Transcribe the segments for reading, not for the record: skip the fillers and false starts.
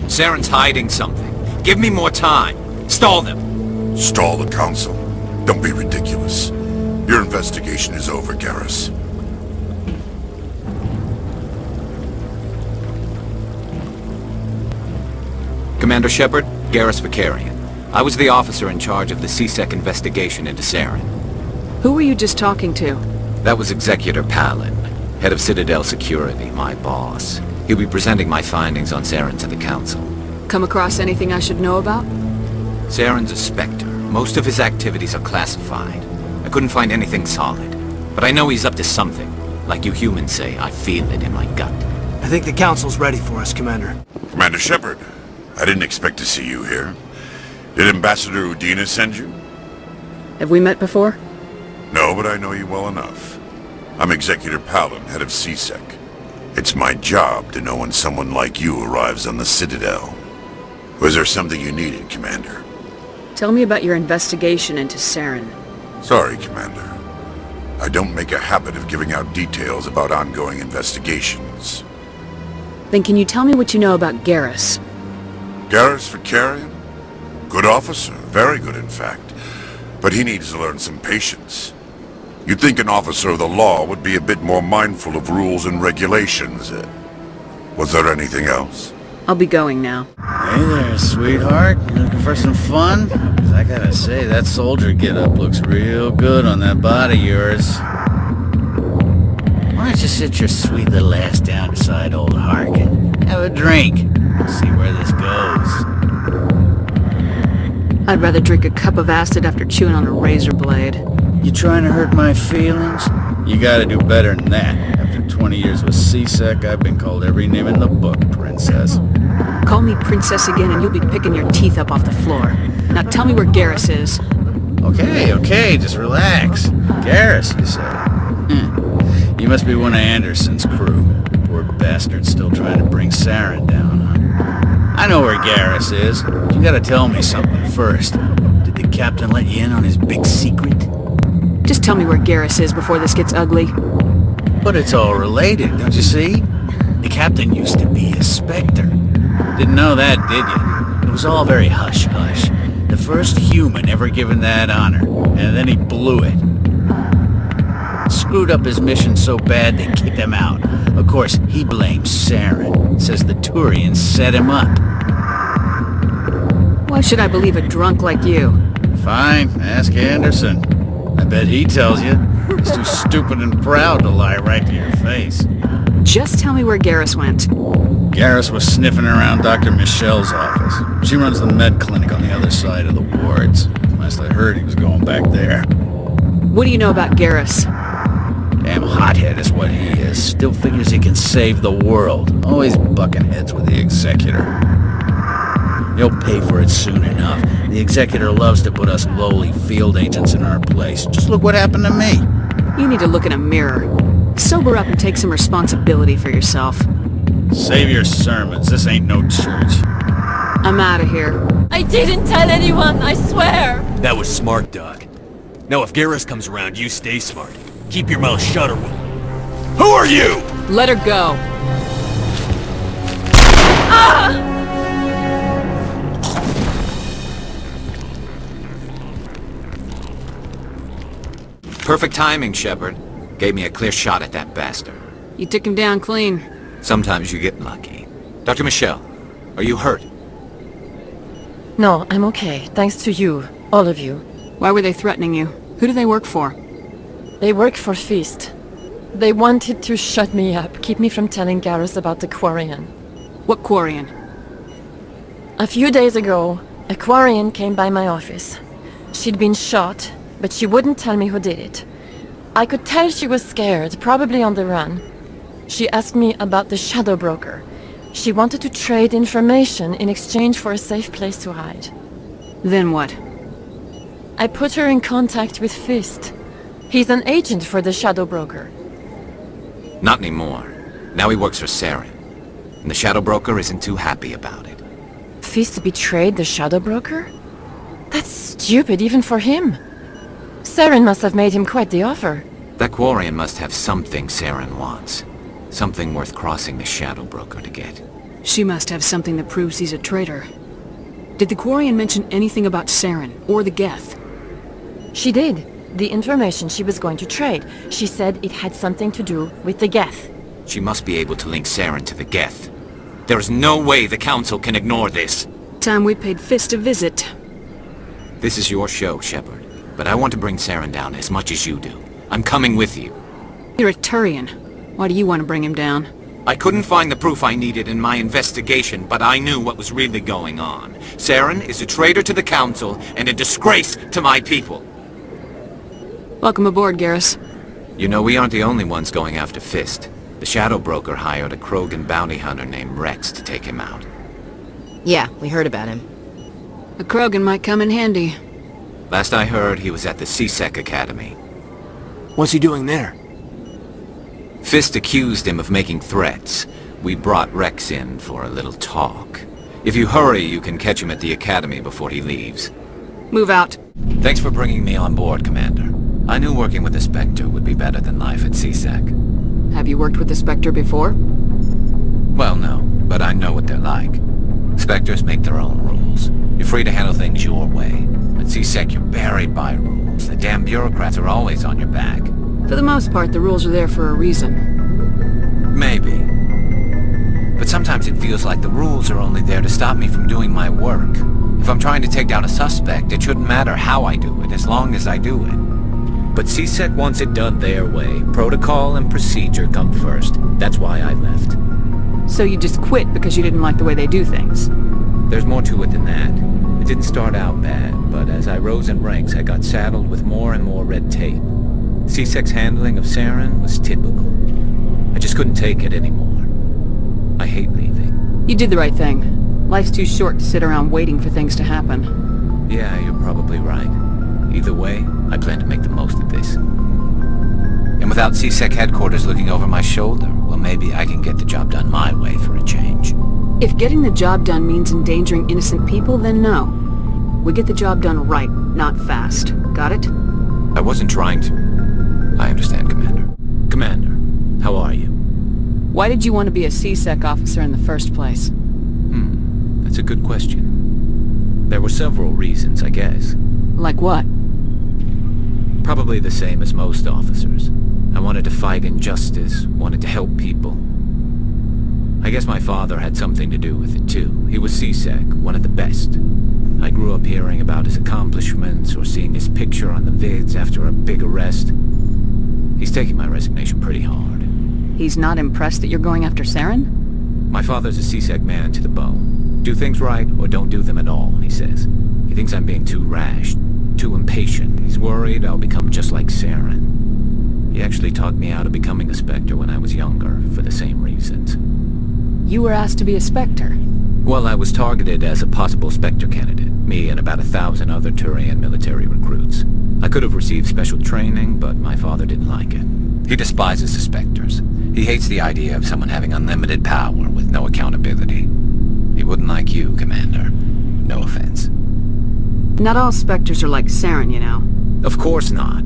Saren's hiding something. Give me more time. Stall them. Stall the Council? Don't be ridiculous. Your investigation is over, Garrus. Commander Shepard, Garrus Vicarian. I was the officer in charge of the C-Sec investigation into Saren. Who were you just talking to? That was Executor Palaven, head of Citadel Security, my boss. He'll be presenting my findings on Saren to the Council. Come across anything I should know about? Saren's a Spectre. Most of his activities are classified. I couldn't find anything solid. But I know he's up to something. Like you humans say, I feel it in my gut. I think the Council's ready for us, Commander. Commander Shepard, I didn't expect to see you here. Did Ambassador Udina send you? Have we met before? No, but I know you well enough. I'm Executor Palaven, head of C-Sec. It's my job to know when someone like you arrives on the Citadel. Was there something you needed, Commander? Tell me about your investigation into Saren. Sorry, Commander. I don't make a habit of giving out details about ongoing investigations. Then can you tell me what you know about Garrus? Garrus Vicarian? Good officer, very good in fact. But he needs to learn some patience. You'd think an officer of the law would be a bit more mindful of rules and regulations. Was there anything else? I'll be going now. Hey there, sweetheart. You looking for some fun? 'Cause I gotta say, that soldier get-up looks real good on that body of yours. Why don't you sit your sweet little ass down beside old Harkin? Have a drink. See where this goes. I'd rather drink a cup of acid after chewing on a razor blade. You trying to hurt my feelings? You gotta do better than that. After 20 years with C-Sec, I've been called every name in the book, Princess. Call me Princess again and you'll be picking your teeth up off the floor. Now tell me where Garrus is. Okay, just relax. Garrus, you say? You must be one of Anderson's crew. Poor bastard still trying to bring Saren down, huh? I know where Garrus is. You gotta tell me something first. Did the captain let you in on his big secret? Just tell me where Garrus is before this gets ugly. But it's all related, don't you see? The captain used to be a Spectre. Didn't know that, did you? It was all very hush-hush. The first human ever given that honor, and then he blew it. Screwed up his mission so bad they kicked him out. Of course, he blames Saren. Says the Turians set him up. Why should I believe a drunk like you? Fine, ask Anderson. I bet he tells you. He's too stupid and proud to lie right to your face. Just tell me where Garrus went. Garrus was sniffing around Dr. Michelle's office. She runs the med clinic on the other side of the wards. Last I heard, he was going back there. What do you know about Garrus? Damn hothead is what he is. Still figures he can save the world. Always bucking heads with the Executor. He'll pay for it soon enough. The Executor loves to put us lowly field agents in our place. Just look what happened to me. You need to look in a mirror. Sober up and take some responsibility for yourself. Save your sermons. This ain't no church. I'm out of here. I didn't tell anyone, I swear! That was smart, Doc. Now if Garrus comes around, you stay smart. Keep your mouth shut or we'll... Who are you? Let her go. Ah! Perfect timing, Shepard. Gave me a clear shot at that bastard. You took him down clean. Sometimes you get lucky. Dr. Michelle, are you hurt? No, I'm okay. Thanks to you. All of you. Why were they threatening you? Who do they work for? They work for Feast. They wanted to shut me up, keep me from telling Garrus about the Quarian. What Quarian? A few days ago, a Quarian came by my office. She'd been shot, but she wouldn't tell me who did it. I could tell she was scared, probably on the run. She asked me about the Shadow Broker. She wanted to trade information in exchange for a safe place to hide. Then what? I put her in contact with Fist. He's an agent for the Shadow Broker. Not anymore. Now he works for Saren. And the Shadow Broker isn't too happy about it. Fist betrayed the Shadow Broker? That's stupid even for him. Saren must have made him quite the offer. That Quarian must have something Saren wants. Something worth crossing the Shadow Broker to get. She must have something that proves he's a traitor. Did the Quarian mention anything about Saren, or the Geth? She did. The information she was going to trade. She said it had something to do with the Geth. She must be able to link Saren to the Geth. There is no way the Council can ignore this. Time we paid Fist a visit. This is your show, Shepard. But I want to bring Saren down as much as you do. I'm coming with you. You're a Turian. Why do you want to bring him down? I couldn't find the proof I needed in my investigation, but I knew what was really going on. Saren is a traitor to the Council and a disgrace to my people. Welcome aboard, Garrus. You know, we aren't the only ones going after Fist. The Shadow Broker hired a Krogan bounty hunter named Rex to take him out. Yeah, we heard about him. A Krogan might come in handy. Last I heard, he was at the CSEC Academy. What's he doing there? Fist accused him of making threats. We brought Rex in for a little talk. If you hurry, you can catch him at the Academy before he leaves. Move out. Thanks for bringing me on board, Commander. I knew working with the Spectre would be better than life at CSEC. Have you worked with the Spectre before? Well, no, but I know what they're like. Spectres make their own rules. You're free to handle things your way. At CSEC, you're buried by rules. The damn bureaucrats are always on your back. For the most part, the rules are there for a reason. Maybe. But sometimes it feels like the rules are only there to stop me from doing my work. If I'm trying to take down a suspect, it shouldn't matter how I do it, as long as I do it. But CSEC wants it done their way. Protocol and procedure come first. That's why I left. So you just quit because you didn't like the way they do things? There's more to it than that. It didn't start out bad, but as I rose in ranks, I got saddled with more and more red tape. CSEC's handling of Saren was typical. I just couldn't take it anymore. I hate leaving. You did the right thing. Life's too short to sit around waiting for things to happen. Yeah, you're probably right. Either way, I plan to make the most of this. And without CSEC headquarters looking over my shoulder, well, maybe I can get the job done my way for a change. If getting the job done means endangering innocent people, then no. We get the job done right, not fast. Got it? I wasn't trying to... I understand, Commander. Commander, how are you? Why did you want to be a CSEC officer in the first place? That's a good question. There were several reasons, I guess. Like what? Probably the same as most officers. I wanted to fight injustice, wanted to help people. I guess my father had something to do with it too. He was CSEC, one of the best. I grew up hearing about his accomplishments or seeing his picture on the vids after a big arrest. He's taking my resignation pretty hard. He's not impressed that you're going after Saren? My father's a CSEC man to the bone. Do things right or don't do them at all, he says. He thinks I'm being too rash, too impatient. He's worried I'll become just like Saren. He actually talked me out of becoming a Spectre when I was younger, for the same reasons. You were asked to be a Spectre? Well, I was targeted as a possible Spectre candidate, me and about 1,000 other Turian military recruits. I could have received special training, but my father didn't like it. He despises the Spectres. He hates the idea of someone having unlimited power with no accountability. He wouldn't like you, Commander. No offense. Not all Spectres are like Saren, you know. Of course not.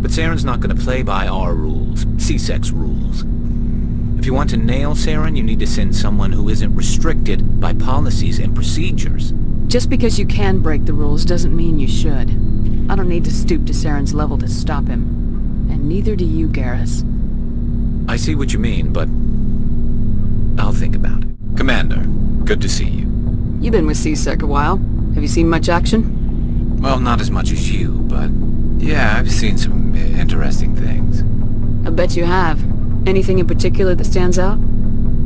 But Saren's not going to play by our rules, CSEC's rules. If you want to nail Saren, you need to send someone who isn't restricted by policies and procedures. Just because you can break the rules doesn't mean you should. I don't need to stoop to Saren's level to stop him. And neither do you, Garrus. I see what you mean, but I'll think about it. Commander, good to see you. You've been with CSEC a while. Have you seen much action? Well, not as much as you, but yeah, I've seen some interesting things. I bet you have. Anything in particular that stands out?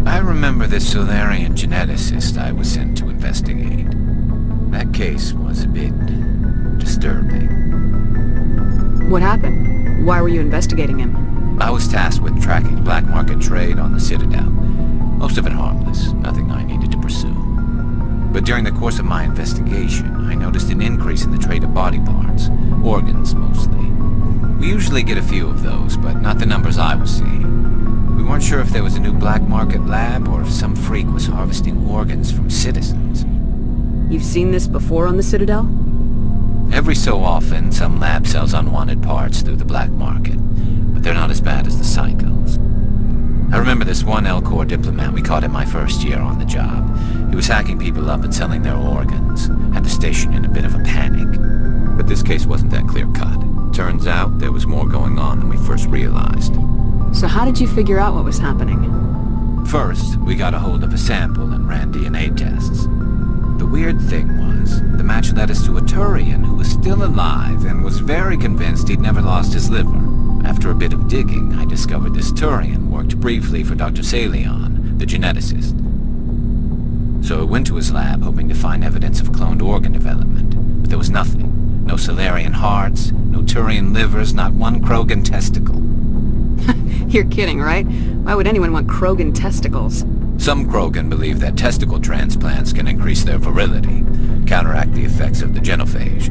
I remember this Solarian geneticist I was sent to investigate. That case was a bit disturbing. What happened? Why were you investigating him? I was tasked with tracking black market trade on the Citadel. Most of it harmless, nothing I needed to pursue. But during the course of my investigation, I noticed an increase in the trade of body parts, organs mostly. We usually get a few of those, but not the numbers I was seeing. We weren't sure if there was a new black market lab or if some freak was harvesting organs from citizens. You've seen this before on the Citadel? Every so often, some lab sells unwanted parts through the black market, but they're not as bad as the psychos. I remember this one L-Corps diplomat we caught in my first year on the job. He was hacking people up and selling their organs. Had the station in a bit of a panic. But this case wasn't that clear-cut. Turns out there was more going on than we first realized. So how did you figure out what was happening? First, we got a hold of a sample and ran DNA tests. The weird thing was, the match led us to a Turian who was still alive and was very convinced he'd never lost his liver. After a bit of digging, I discovered this Turian worked briefly for Dr. Salion, the geneticist. So I went to his lab hoping to find evidence of cloned organ development, but there was nothing. No Salarian hearts, no Turian livers, not one Krogan testicle. You're kidding, right? Why would anyone want Krogan testicles? Some Krogan believe that testicle transplants can increase their virility, counteract the effects of the genophage.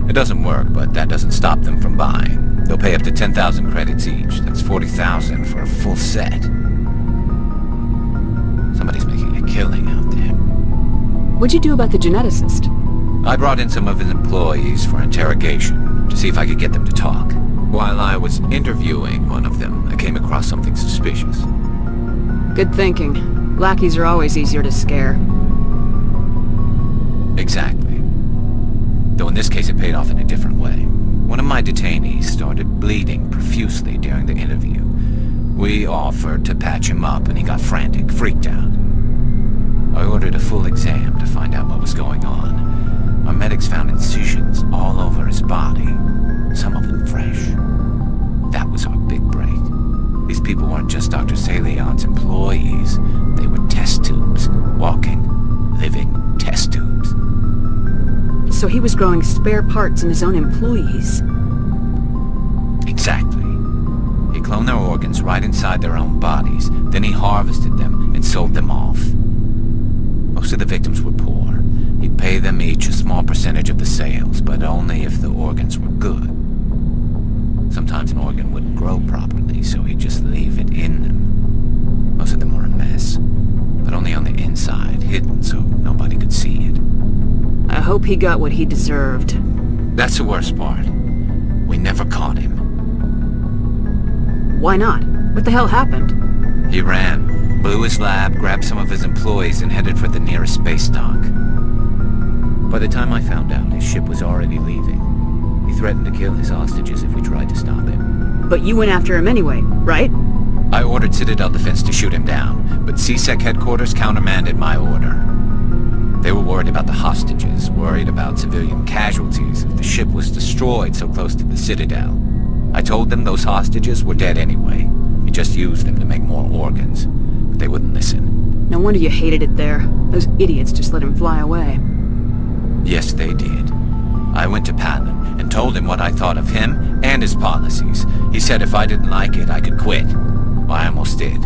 It doesn't work, but that doesn't stop them from buying. They'll pay up to 10,000 credits each. That's 40,000 for a full set. Somebody's making a killing out there. What'd you do about the geneticist? I brought in some of his employees for interrogation, to see if I could get them to talk. While I was interviewing one of them, I came across something suspicious. Good thinking. Lackeys are always easier to scare. Exactly. Though in this case it paid off in a different way. One of my detainees started bleeding profusely during the interview. We offered to patch him up and he got frantic, freaked out. I ordered a full exam to find out what was going on. Our medics found incisions all over his body, some of them fresh. That was our big break. These people weren't just Dr. Salion's employees. They were test tubes. Walking, living test tubes. So he was growing spare parts in his own employees. Exactly. He cloned their organs right inside their own bodies. Then he harvested them and sold them off. Most of the victims were poor. He'd pay them each a small percentage of the sales, but only if the organs were good. Sometimes an organ wouldn't grow properly, so he'd just leave it in them. Most of them were a mess, but only on the inside, hidden so nobody could see it. I hope he got what he deserved. That's the worst part. We never caught him. Why not? What the hell happened? He ran, blew his lab, grabbed some of his employees, and headed for the nearest space dock. By the time I found out, his ship was already leaving. He threatened to kill his hostages if we tried to stop him. But you went after him anyway, right? I ordered Citadel Defense to shoot him down, but CSEC headquarters countermanded my order. They were worried about the hostages, worried about civilian casualties if the ship was destroyed so close to the Citadel. I told them those hostages were dead anyway. He just used them to make more organs. But they wouldn't listen. No wonder you hated it there. Those idiots just let him fly away. Yes, they did. I went to Palaven and told him what I thought of him and his policies. He said if I didn't like it, I could quit. Well, I almost did.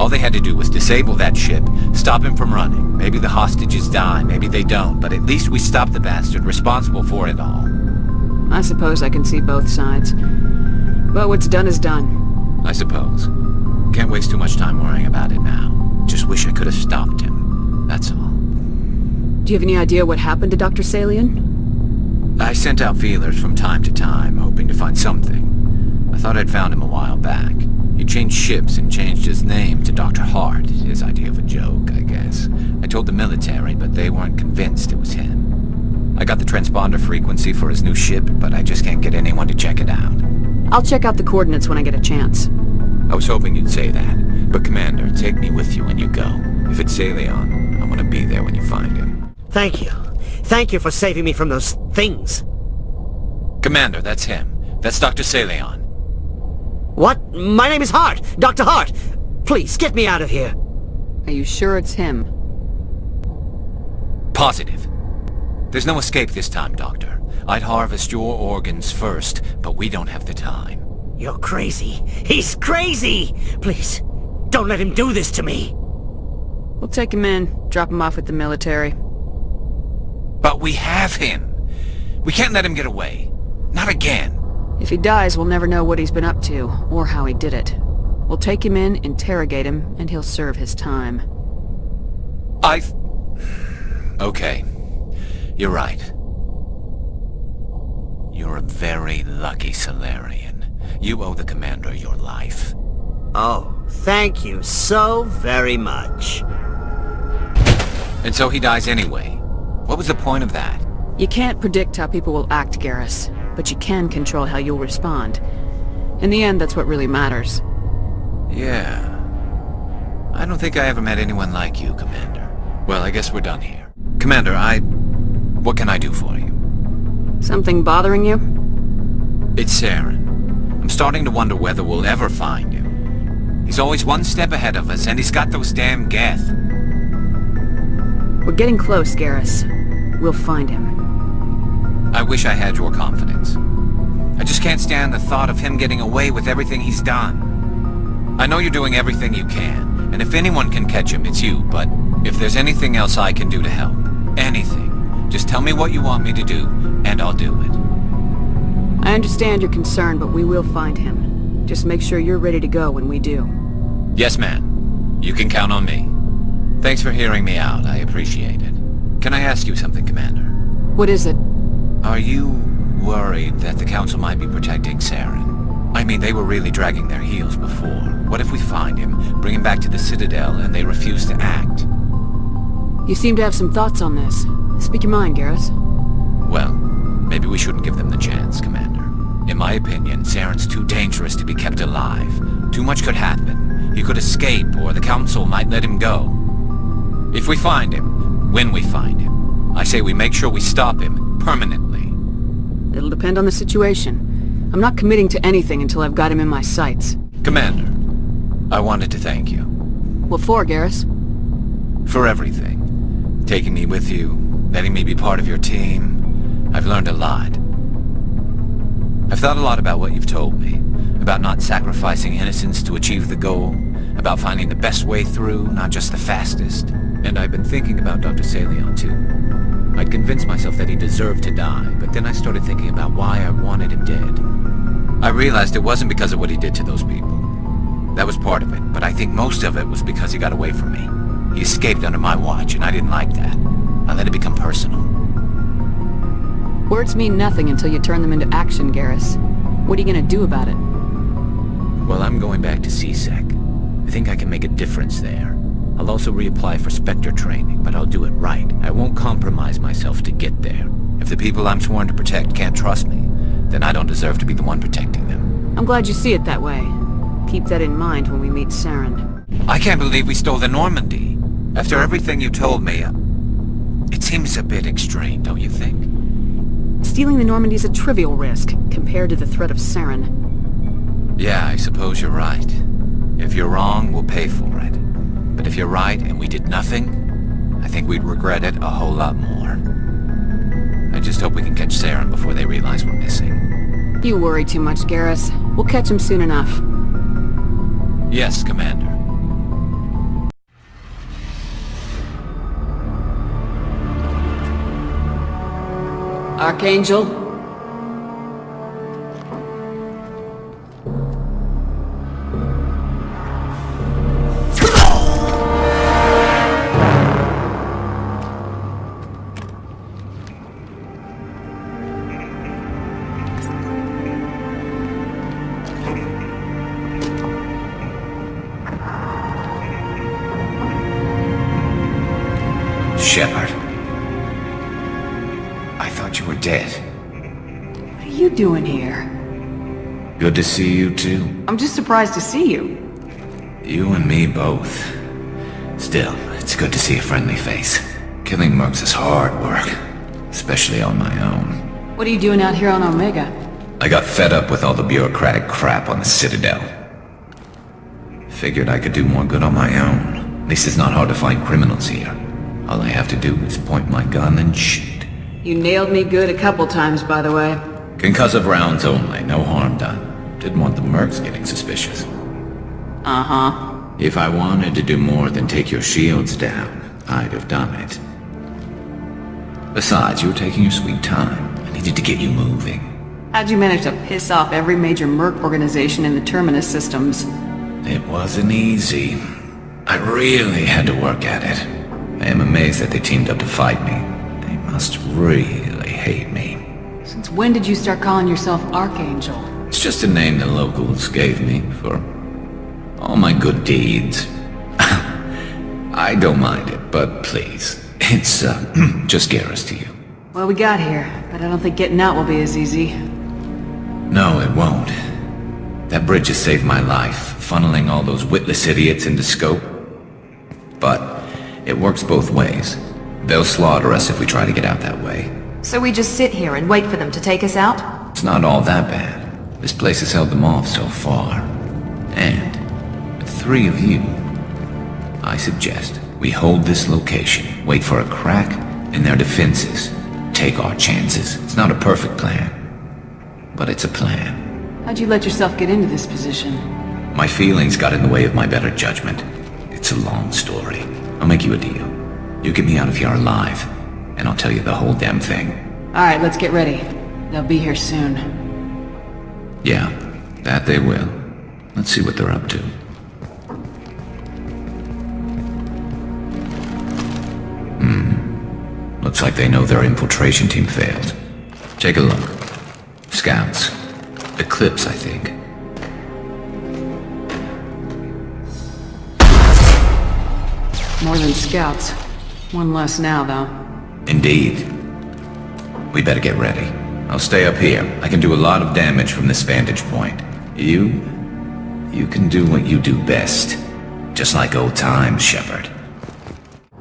All they had to do was disable that ship, stop him from running. Maybe the hostages die, maybe they don't, but at least we stopped the bastard responsible for it all. I suppose I can see both sides. But what's done is done. I suppose. Can't waste too much time worrying about it now. Just wish I could have stopped him. That's all. Do you have any idea what happened to Dr. Salion? I sent out feelers from time to time, hoping to find something. I thought I'd found him a while back. He changed ships and changed his name to Dr. Hart, his idea of a joke, I guess. I told the military, but they weren't convinced it was him. I got the transponder frequency for his new ship, but I just can't get anyone to check it out. I'll check out the coordinates when I get a chance. I was hoping you'd say that, but Commander, take me with you when you go. If it's Salion, I want to be there when you find him. Thank you. Thank you for saving me from those things. Commander, that's him. That's Dr. Salion. What? My name is Hart. Dr. Hart. Please, get me out of here. Are you sure it's him? Positive. There's no escape this time, Doctor. I'd harvest your organs first, but we don't have the time. You're crazy. He's crazy! Please, don't let him do this to me. We'll take him in, drop him off with the military. But we have him! We can't let him get away. Not again. If he dies, we'll never know what he's been up to, or how he did it. We'll take him in, interrogate him, and he'll serve his time. Okay. You're right. You're a very lucky Salarian. You owe the Commander your life. Oh. Thank you so very much. And so he dies anyway. What was the point of that? You can't predict how people will act, Garrus, but you can control how you'll respond. In the end, that's what really matters. Yeah. I don't think I ever met anyone like you, Commander. Well, I guess we're done here. Commander, what can I do for you? Something bothering you? It's Saren. I'm starting to wonder whether we'll ever find him. He's always one step ahead of us, and he's got those damn Geth. We're getting close, Garrus. We'll find him. I wish I had your confidence. I just can't stand the thought of him getting away with everything he's done. I know you're doing everything you can, and if anyone can catch him, it's you, but if there's anything else I can do to help, anything, just tell me what you want me to do, and I'll do it. I understand your concern, but we will find him. Just make sure you're ready to go when we do. Yes, ma'am. You can count on me. Thanks for hearing me out. I appreciate it. Can I ask you something, Commander? What is it? Are you worried that the Council might be protecting Saren? I mean, they were really dragging their heels before. What if we find him, bring him back to the Citadel, and they refuse to act? You seem to have some thoughts on this. Speak your mind, Garrus. Well, maybe we shouldn't give them the chance, Commander. In my opinion, Saren's too dangerous to be kept alive. Too much could happen. He could escape, or the Council might let him go. If we find him, when we find him, I say we make sure we stop him permanently. It'll depend on the situation. I'm not committing to anything until I've got him in my sights. Commander, I wanted to thank you. What for, Garrus? For everything. Taking me with you, letting me be part of your team. I've learned a lot. I've thought a lot about what you've told me. About not sacrificing innocence to achieve the goal. About finding the best way through, not just the fastest. And I've been thinking about Dr. Saleon, too. I'd convinced myself that he deserved to die, but then I started thinking about why I wanted him dead. I realized it wasn't because of what he did to those people. That was part of it, but I think most of it was because he got away from me. He escaped under my watch, and I didn't like that. I let it become personal. Words mean nothing until you turn them into action, Garrus. What are you gonna do about it? Well, I'm going back to CSEC. I think I can make a difference there. I'll also reapply for Spectre training, but I'll do it right. I won't compromise myself to get there. If the people I'm sworn to protect can't trust me, then I don't deserve to be the one protecting them. I'm glad you see it that way. Keep that in mind when we meet Saren. I can't believe we stole the Normandy. After everything you told me, it seems a bit extreme, don't you think? Stealing the Normandy is a trivial risk, compared to the threat of Saren. Yeah, I suppose you're right. If you're wrong, we'll pay for it. But if you're right and we did nothing, I think we'd regret it a whole lot more. I just hope we can catch Saren before they realize we're missing. You worry too much, Garrus. We'll catch him soon enough. Yes, Commander. Archangel? Shepard. I thought you were dead. What are you doing here? Good to see you too. I'm just surprised to see you. You and me both. Still, it's good to see a friendly face. Killing mercs is hard work, especially on my own. What are you doing out here on Omega? I got fed up with all the bureaucratic crap on the Citadel. Figured I could do more good on my own. At least it's not hard to find criminals here. All I have to do is point my gun and shoot. You nailed me good a couple times, by the way. Concussive rounds only, no harm done. Didn't want the mercs getting suspicious. Uh-huh. If I wanted to do more than take your shields down, I'd have done it. Besides, you were taking your sweet time. I needed to get you moving. How'd you manage to piss off every major merc organization in the Terminus systems? It wasn't easy. I really had to work at it. I am amazed that they teamed up to fight me. They must really hate me. Since when did you start calling yourself Archangel? It's just a name the locals gave me for All my good deeds. I don't mind it, but please. It's, just Garrus to you. Well, we got here, but I don't think getting out will be as easy. No, it won't. That bridge has saved my life, funneling all those witless idiots into scope. But it works both ways. They'll slaughter us if we try to get out that way. So we just sit here and wait for them to take us out? It's not all that bad. This place has held them off so far. And, with 3 of you, I suggest we hold this location, wait for a crack in their defenses, take our chances. It's not a perfect plan, but it's a plan. How'd you let yourself get into this position? My feelings got in the way of my better judgment. It's a long story. I'll make you a deal. You get me out of here alive, and I'll tell you the whole damn thing. Alright, let's get ready. They'll be here soon. Yeah, that they will. Let's see what they're up to. Looks like they know their infiltration team failed. Take a look. Scouts. Eclipse, I think. More than scouts. One less now, though. Indeed. We better get ready. I'll stay up here. I can do a lot of damage from this vantage point. You can do what you do best. Just like old times, Shepard.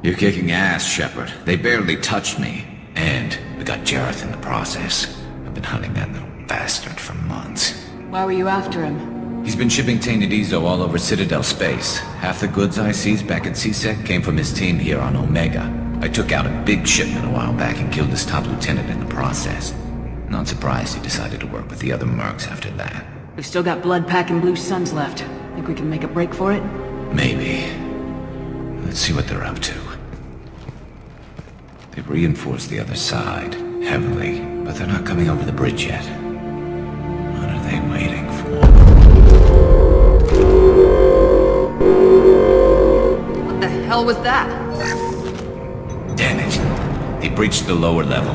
You're kicking ass, Shepard. They barely touched me. And we got Jareth in the process. I've been hunting that little bastard for months. Why were you after him? He's been shipping tainted Ezo all over Citadel space. Half the goods I seized back at CSEC came from his team here on Omega. I took out a big shipment a while back and killed his top lieutenant in the process. Not surprised he decided to work with the other mercs after that. We've still got blood pack and blue suns left. Think we can make a break for it? Maybe. Let's see what they're up to. They've reinforced the other side, heavily, but they're not coming over the bridge yet. What are they waiting for? What the hell was that? Damn it. They breached the lower level.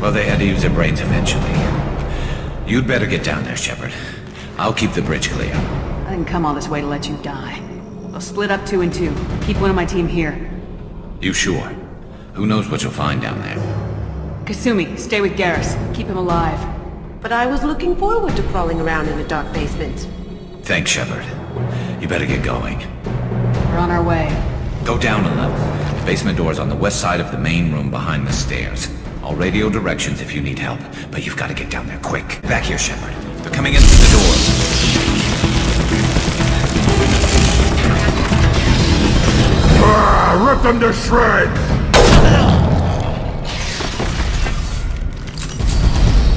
Well, they had to use their brains eventually. You'd better get down there, Shepard. I'll keep the bridge clear. I didn't come all this way to let you die. We'll split up 2 and 2. Keep one of my team here. You sure? Who knows what you'll find down there? Kasumi, stay with Garrus. Keep him alive. But I was looking forward to crawling around in a dark basement. Thanks, Shepard. You better get going. We're on our way. Go down a level. The basement door's on the west side of the main room behind the stairs. I'll radio directions if you need help, but you've got to get down there quick. Back here, Shepard. They're coming in through the doors. Rip them to shreds!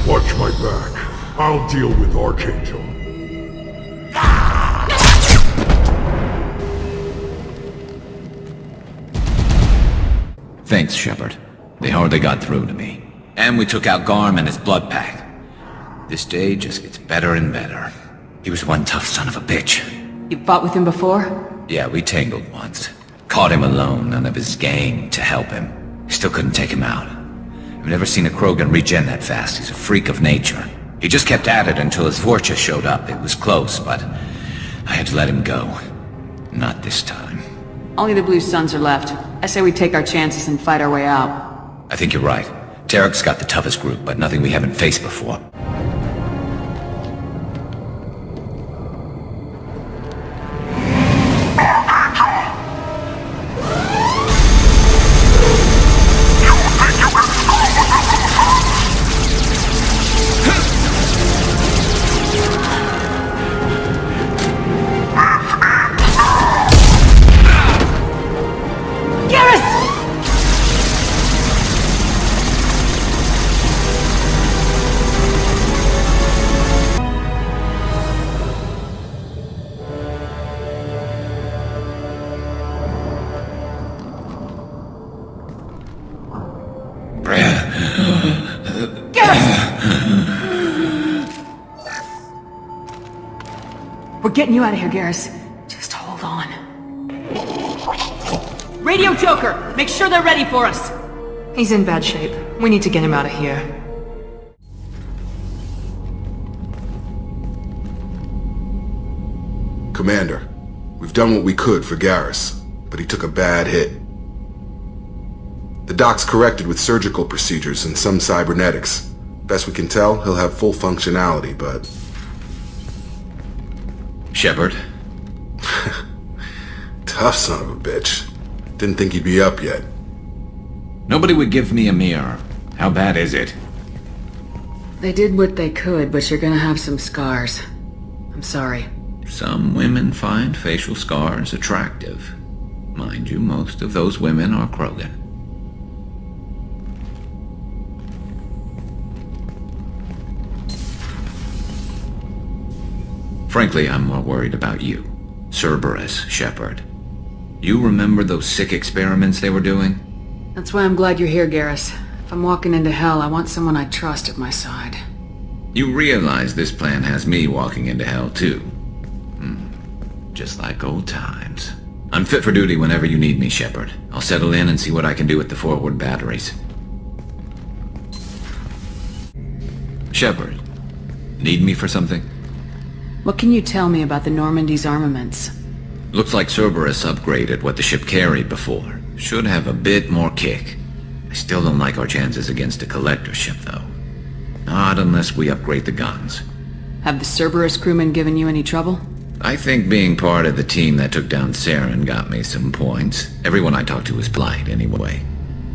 Watch my back. I'll deal with Archangel. Thanks, Shepard. They hardly got through to me. And we took out Garm and his blood pack. This day just gets better and better. He was one tough son of a bitch. You fought with him before? Yeah, we tangled once. Caught him alone, none of his gang to help him. Still couldn't take him out. I've never seen a Krogan regen that fast. He's a freak of nature. He just kept at it until his Vorcha showed up. It was close, but I had to let him go. Not this time. Only the blue suns are left. I say we take our chances and fight our way out. I think you're right. Tarek's got the toughest group, but nothing we haven't faced before. We're getting you out of here, Garrus. Just hold on. Radio Joker! Make sure they're ready for us! He's in bad shape. We need to get him out of here. Commander, We've done what we could for Garrus, but he took a bad hit. The doc's corrected with surgical procedures and some cybernetics. Best we can tell, he'll have full functionality, but... Shepard? Tough son of a bitch. Didn't think he'd be up yet. Nobody would give me a mirror. How bad is it? They did what they could, but you're gonna have some scars. I'm sorry. Some women find facial scars attractive. Mind you, most of those women are Krogan. Frankly, I'm more worried about you. Cerberus, Shepard. You remember those sick experiments they were doing? That's why I'm glad you're here, Garrus. If I'm walking into hell, I want someone I trust at my side. You realize this plan has me walking into hell, too. Just like old times. I'm fit for duty whenever you need me, Shepard. I'll settle in and see what I can do with the forward batteries. Shepard, need me for something? What can you tell me about the Normandy's armaments? Looks like Cerberus upgraded what the ship carried before. Should have a bit more kick. I still don't like our chances against a collector ship, though. Not unless we upgrade the guns. Have the Cerberus crewmen given you any trouble? I think being part of the team that took down Saren got me some points. Everyone I talked to was polite, anyway.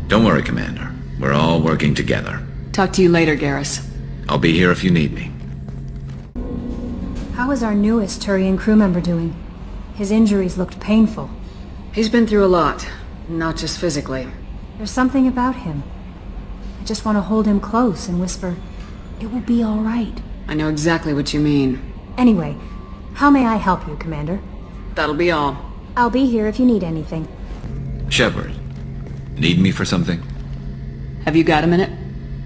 Don't worry, Commander. We're all working together. Talk to you later, Garrus. I'll be here if you need me. How is our newest Turian crew member doing? His injuries looked painful. He's been through a lot, not just physically. There's something about him. I just want to hold him close and whisper, "It will be all right." I know exactly what you mean. Anyway, how may I help you, Commander? That'll be all. I'll be here if you need anything. Shepard, need me for something? Have you got a minute?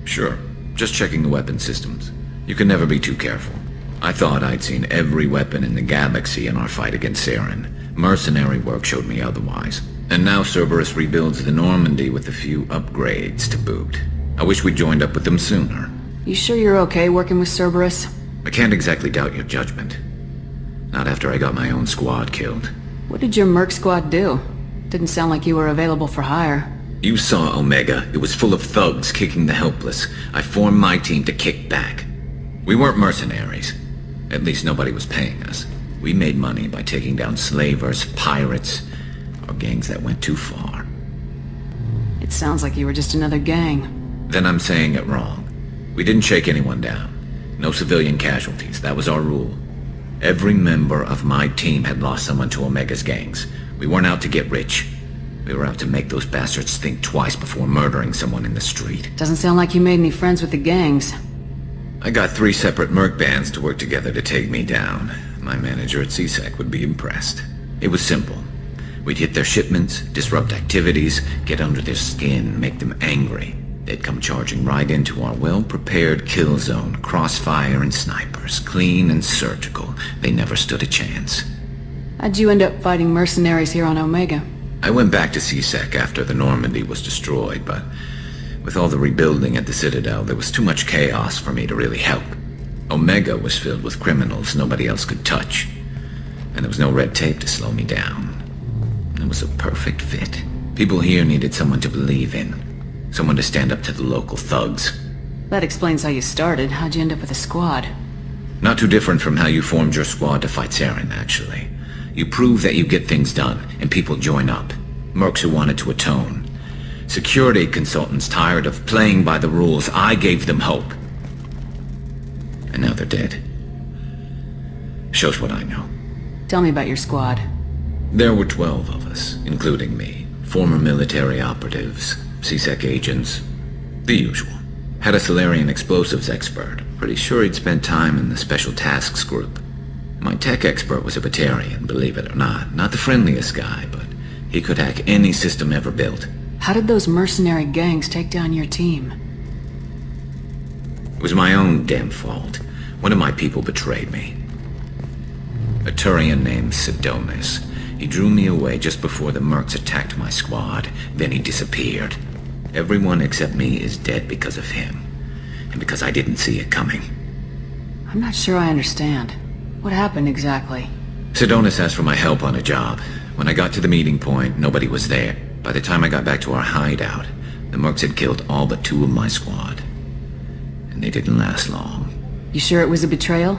Sure. Just checking the weapon systems. You can never be too careful. I thought I'd seen every weapon in the galaxy in our fight against Saren. Mercenary work showed me otherwise. And now Cerberus rebuilds the Normandy with a few upgrades to boot. I wish we'd joined up with them sooner. You sure you're okay working with Cerberus? I can't exactly doubt your judgment. Not after I got my own squad killed. What did your merc squad do? Didn't sound like you were available for hire. You saw Omega. It was full of thugs kicking the helpless. I formed my team to kick back. We weren't mercenaries. At least nobody was paying us. We made money by taking down slavers, pirates, or gangs that went too far. It sounds like you were just another gang. Then I'm saying it wrong. We didn't shake anyone down. No civilian casualties. That was our rule. Every member of my team had lost someone to Omega's gangs. We weren't out to get rich. We were out to make those bastards think twice before murdering someone in the street. Doesn't sound like you made any friends with the gangs. I got 3 separate merc bands to work together to take me down. My manager at CSEC would be impressed. It was simple. We'd hit their shipments, disrupt activities, get under their skin, make them angry. They'd come charging right into our well-prepared kill zone, crossfire and snipers, clean and surgical. They never stood a chance. How'd you end up fighting mercenaries here on Omega? I went back to CSEC after the Normandy was destroyed, but with all the rebuilding at the Citadel, there was too much chaos for me to really help. Omega was filled with criminals nobody else could touch, and there was no red tape to slow me down. It was a perfect fit. People here needed someone to believe in, someone to stand up to the local thugs. That explains how you started. How'd you end up with a squad? Not too different from how you formed your squad to fight Saren, actually. You prove that you get things done, and people join up. Mercs who wanted to atone. Security consultants tired of playing by the rules. I gave them hope. And now they're dead. Shows what I know. Tell me about your squad. There were 12 of us, including me. Former military operatives, CSEC agents, the usual. Had a Solarian explosives expert. Pretty sure he'd spent time in the Special Tasks group. My tech expert was a Batarian, believe it or not. Not the friendliest guy, but he could hack any system ever built. How did those mercenary gangs take down your team? It was my own damn fault. One of my people betrayed me. A Turian named Sidonis. He drew me away just before the mercs attacked my squad. Then he disappeared. Everyone except me is dead because of him. And because I didn't see it coming. I'm not sure I understand. What happened exactly? Sidonis asked for my help on a job. When I got to the meeting point, nobody was there. By the time I got back to our hideout, the mercs had killed all but 2 of my squad. And they didn't last long. You sure it was a betrayal?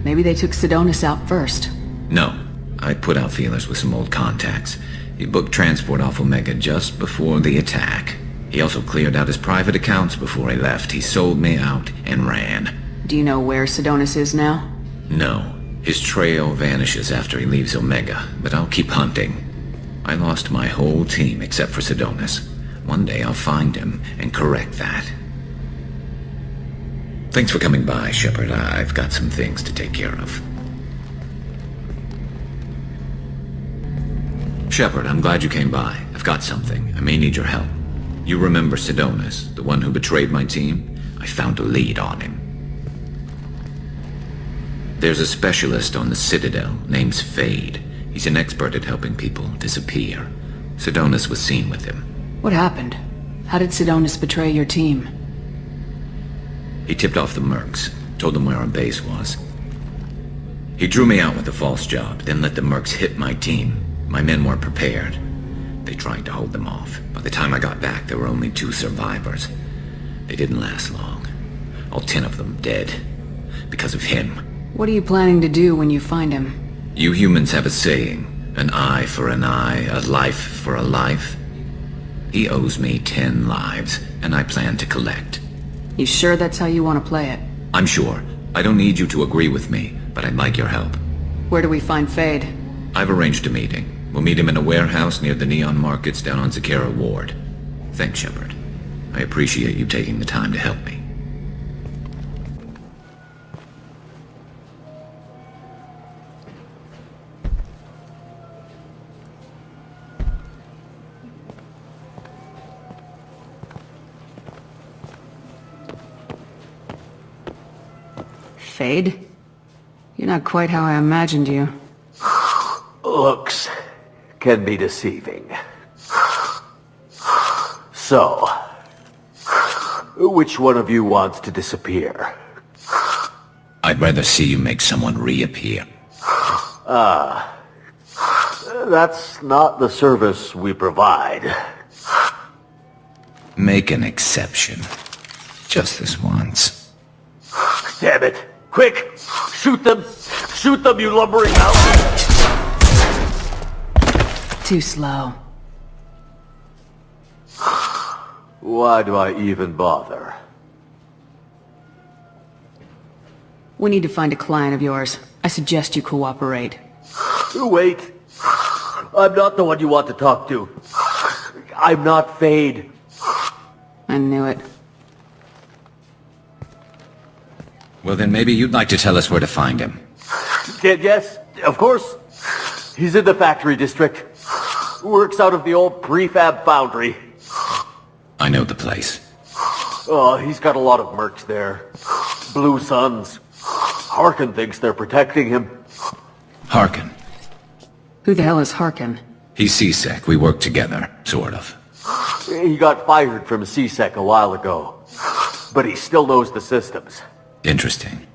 Maybe they took Sidonis out first. No. I put out feelers with some old contacts. He booked transport off Omega just before the attack. He also cleared out his private accounts before he left. He sold me out and ran. Do you know where Sidonis is now? No. His trail vanishes after he leaves Omega, but I'll keep hunting. I lost my whole team except for Sidonis. One day I'll find him and correct that. Thanks for coming by, Shepard. I've got some things to take care of. Shepard, I'm glad you came by. I've got something. I may need your help. You remember Sidonis, the one who betrayed my team? I found a lead on him. There's a specialist on the Citadel named Fade. He's an expert at helping people disappear. Sidonis was seen with him. What happened? How did Sidonis betray your team? He tipped off the mercs, told them where our base was. He drew me out with a false job, then let the mercs hit my team. My men weren't prepared. They tried to hold them off. By the time I got back, there were only 2 survivors. They didn't last long. All 10 of them dead. Because of him. What are you planning to do when you find him? You humans have a saying, an eye for an eye, a life for a life. He owes me 10 lives, and I plan to collect. You sure that's how you want to play it? I'm sure. I don't need you to agree with me, but I'd like your help. Where do we find Fade? I've arranged a meeting. We'll meet him in a warehouse near the Neon Markets down on Zakera Ward. Thanks, Shepard. I appreciate you taking the time to help me. Fade? You're not quite how I imagined you. Looks can be deceiving. So, which one of you wants to disappear? I'd rather see you make someone reappear. That's not the service we provide. Make an exception. Just this once. Damn it! Quick! Shoot them! Shoot them, you lumbering mountain! Too slow. Why do I even bother? We need to find a client of yours. I suggest you cooperate. Wait. I'm not the one you want to talk to. I'm not Fade. I knew it. Well, then maybe you'd like to tell us where to find him. Yes, of course. He's in the factory district. Works out of the old prefab foundry. I know the place. Oh, he's got a lot of mercs there. Blue Suns. Harkin thinks they're protecting him. Harkin. Who the hell is Harkin? He's C-Sec. We work together, sort of. He got fired from C-Sec a while ago. But he still knows the systems. Interesting.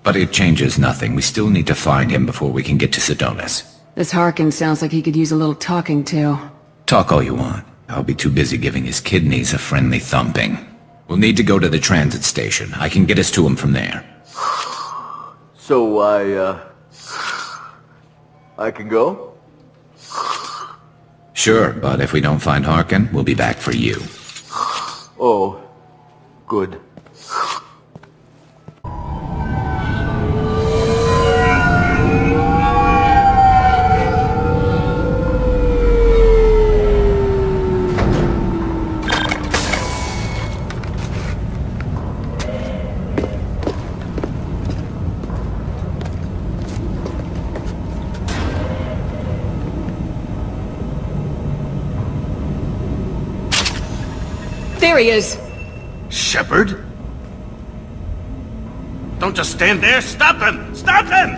But it changes nothing. We still need to find him before we can get to Sidonis. This Harkin sounds like he could use a little talking to. Talk all you want. I'll be too busy giving his kidneys a friendly thumping. We'll need to go to the transit station. I can get us to him from there. So I can go? Sure, but if we don't find Harkin, we'll be back for you. Oh, good. There he is! Shepard? Don't just stand there! Stop him! Stop him!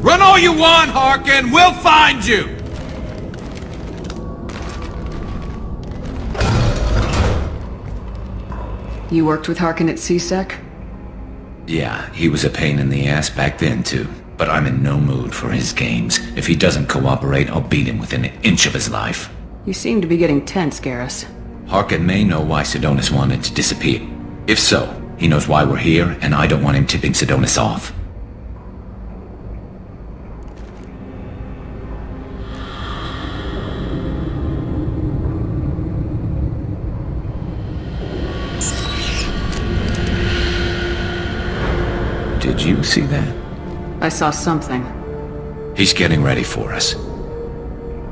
Run all you want, Harkin! We'll find you! You worked with Harkin at C-Sec? Yeah, he was a pain in the ass back then, too. But I'm in no mood for his games. If he doesn't cooperate, I'll beat him within an inch of his life. You seem to be getting tense, Garrus. Harkin may know why Sidonis wanted to disappear. If so, he knows why we're here, and I don't want him tipping Sidonis off. Did you see that? I saw something. He's getting ready for us.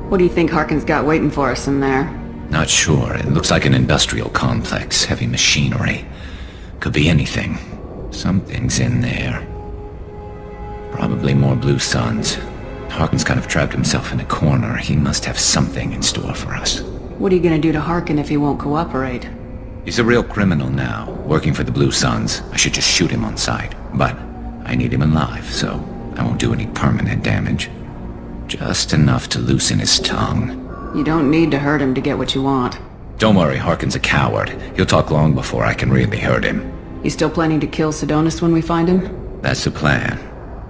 What do you think Harkin's got waiting for us in there? Not sure. It looks like an industrial complex. Heavy machinery. Could be anything. Something's in there. Probably more blue suns. Harkin's kind of trapped himself in a corner. He must have something in store for us. What are you gonna do to Harkin if he won't cooperate? He's a real criminal now, working for the Blue Suns. I should just shoot him on sight. But I need him alive, so I won't do any permanent damage. Just enough to loosen his tongue. You don't need to hurt him to get what you want. Don't worry, Harkin's a coward. He'll talk long before I can really hurt him. You still planning to kill Sidonis when we find him? That's the plan.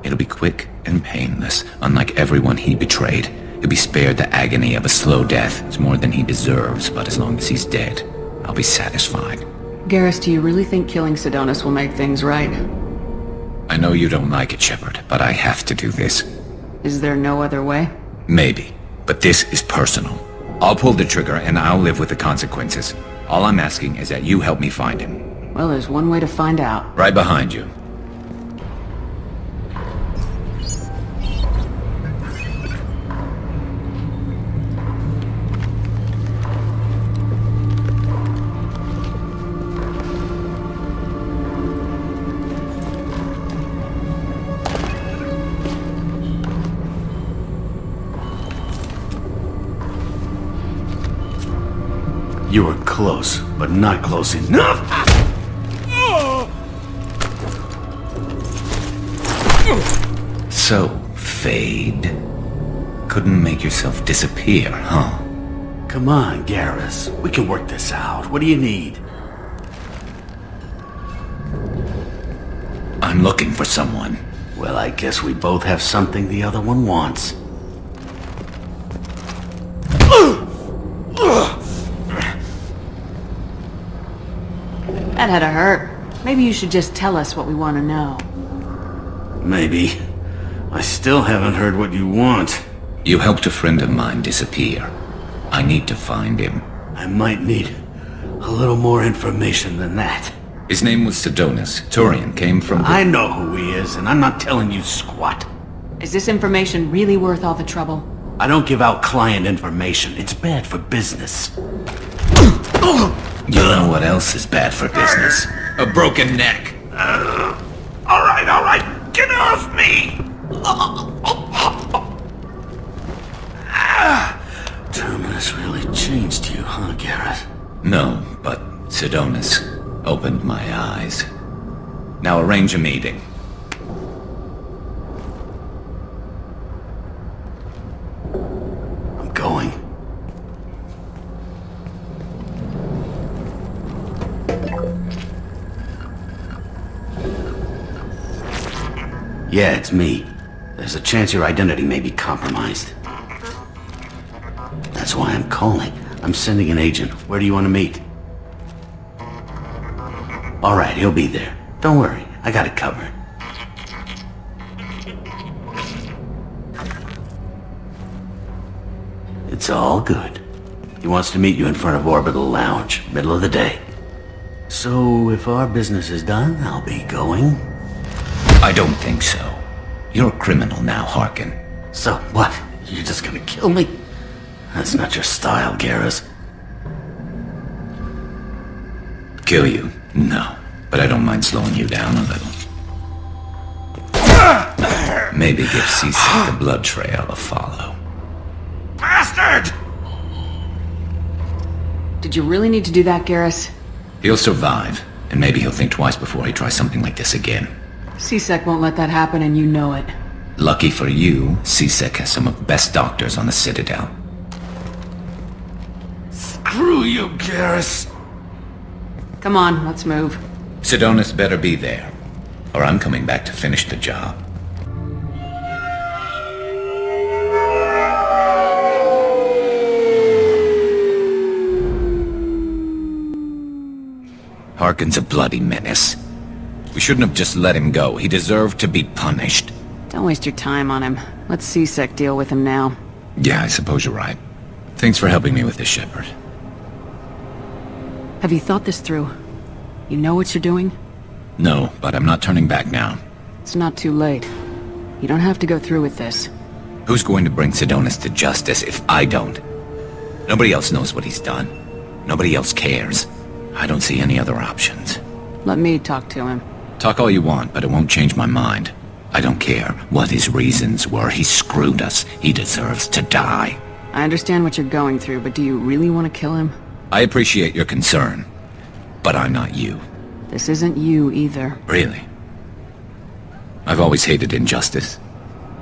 It'll be quick and painless, unlike everyone he betrayed. He'll be spared the agony of a slow death. It's more than he deserves, but as long as he's dead, I'll be satisfied. Garrus, do you really think killing Sidonis will make things right? I know you don't like it, Shepard, but I have to do this. Is there no other way? Maybe, but this is personal. I'll pull the trigger and I'll live with the consequences. All I'm asking is that you help me find him. Well, there's one way to find out. Right behind you. You were close, but not close enough. So, Fade. Couldn't make yourself disappear, huh? Come on, Garrus. We can work this out. What do you need? I'm looking for someone. Well, I guess we both have something the other one wants. That had to hurt. Maybe you should just tell us what we want to know. Maybe. I still haven't heard what you want. You helped a friend of mine disappear. I need to find him. I might need a little more information than that. His name was Sidonis. Turian came from the... I know who he is, and I'm not telling you squat. Is this information really worth all the trouble? I don't give out client information. It's bad for business. You know what else is bad for business? A broken neck. All right. Get off me! Terminus really changed you, huh, Garrus? No, but Sidonis opened my eyes. Now arrange a meeting. I'm going. Yeah, it's me. There's a chance your identity may be compromised. That's why I'm calling. I'm sending an agent. Where do you want to meet? All right, he'll be there. Don't worry, I got it covered. It's all good. He wants to meet you in front of Orbital Lounge, middle of the day. So, if our business is done, I'll be going. I don't think so. You're a criminal now, Harkin. So, what? You're just gonna kill me? That's not your style, Garrus. Kill you? No. But I don't mind slowing you down a little. Maybe give Seasick the blood trail a follow. Bastard! Did you really need to do that, Garrus? He'll survive, and maybe he'll think twice before he tries something like this again. CSEC won't let that happen, and you know it. Lucky for you, CSEC has some of the best doctors on the Citadel. Screw you, Garrus! Come on, let's move. Sidonis better be there. or I'm coming back to finish the job. Harkin's a bloody menace. We shouldn't have just let him go. He deserved to be punished. Don't waste your time on him. Let C-Sec deal with him now. Yeah, I suppose you're right. Thanks for helping me with this, Shepard. Have you thought this through? You know what you're doing? No, but I'm not turning back now. It's not too late. You don't have to go through with this. Who's going to bring Sidonis to justice if I don't? Nobody else knows what he's done. Nobody else cares. I don't see any other options. Let me talk to him. Talk all you want, but it won't change my mind. I don't care what his reasons were. He screwed us. He deserves to die. I understand what you're going through, but do you really want to kill him? I appreciate your concern, but I'm not you. This isn't you either. Really? I've always hated injustice.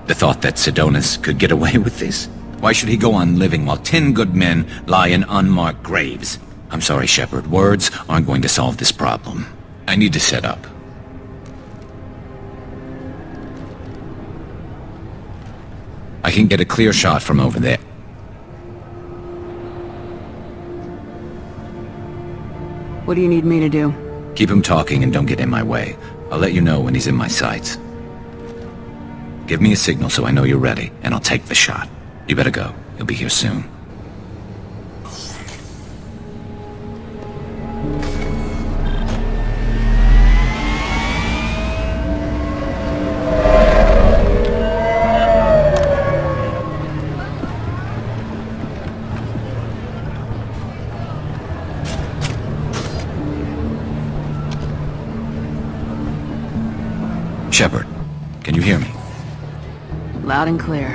The thought that Sidonis could get away with this? Why should he go on living while 10 good men lie in unmarked graves? I'm sorry, Shepard. Words aren't going to solve this problem. I need to set up. I can get a clear shot from over there. What do you need me to do? Keep him talking and don't get in my way. I'll let you know when he's in my sights. Give me a signal so I know you're ready, and I'll take the shot. You better go. He'll be here soon. Shepard, can you hear me? Loud and clear.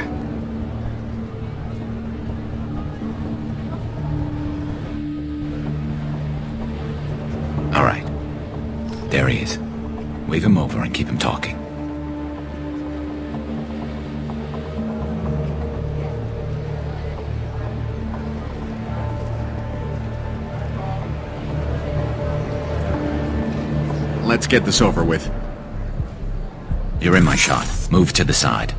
All right. There he is. Wave him over and keep him talking. Let's get this over with. You're in my shot. Move to the side.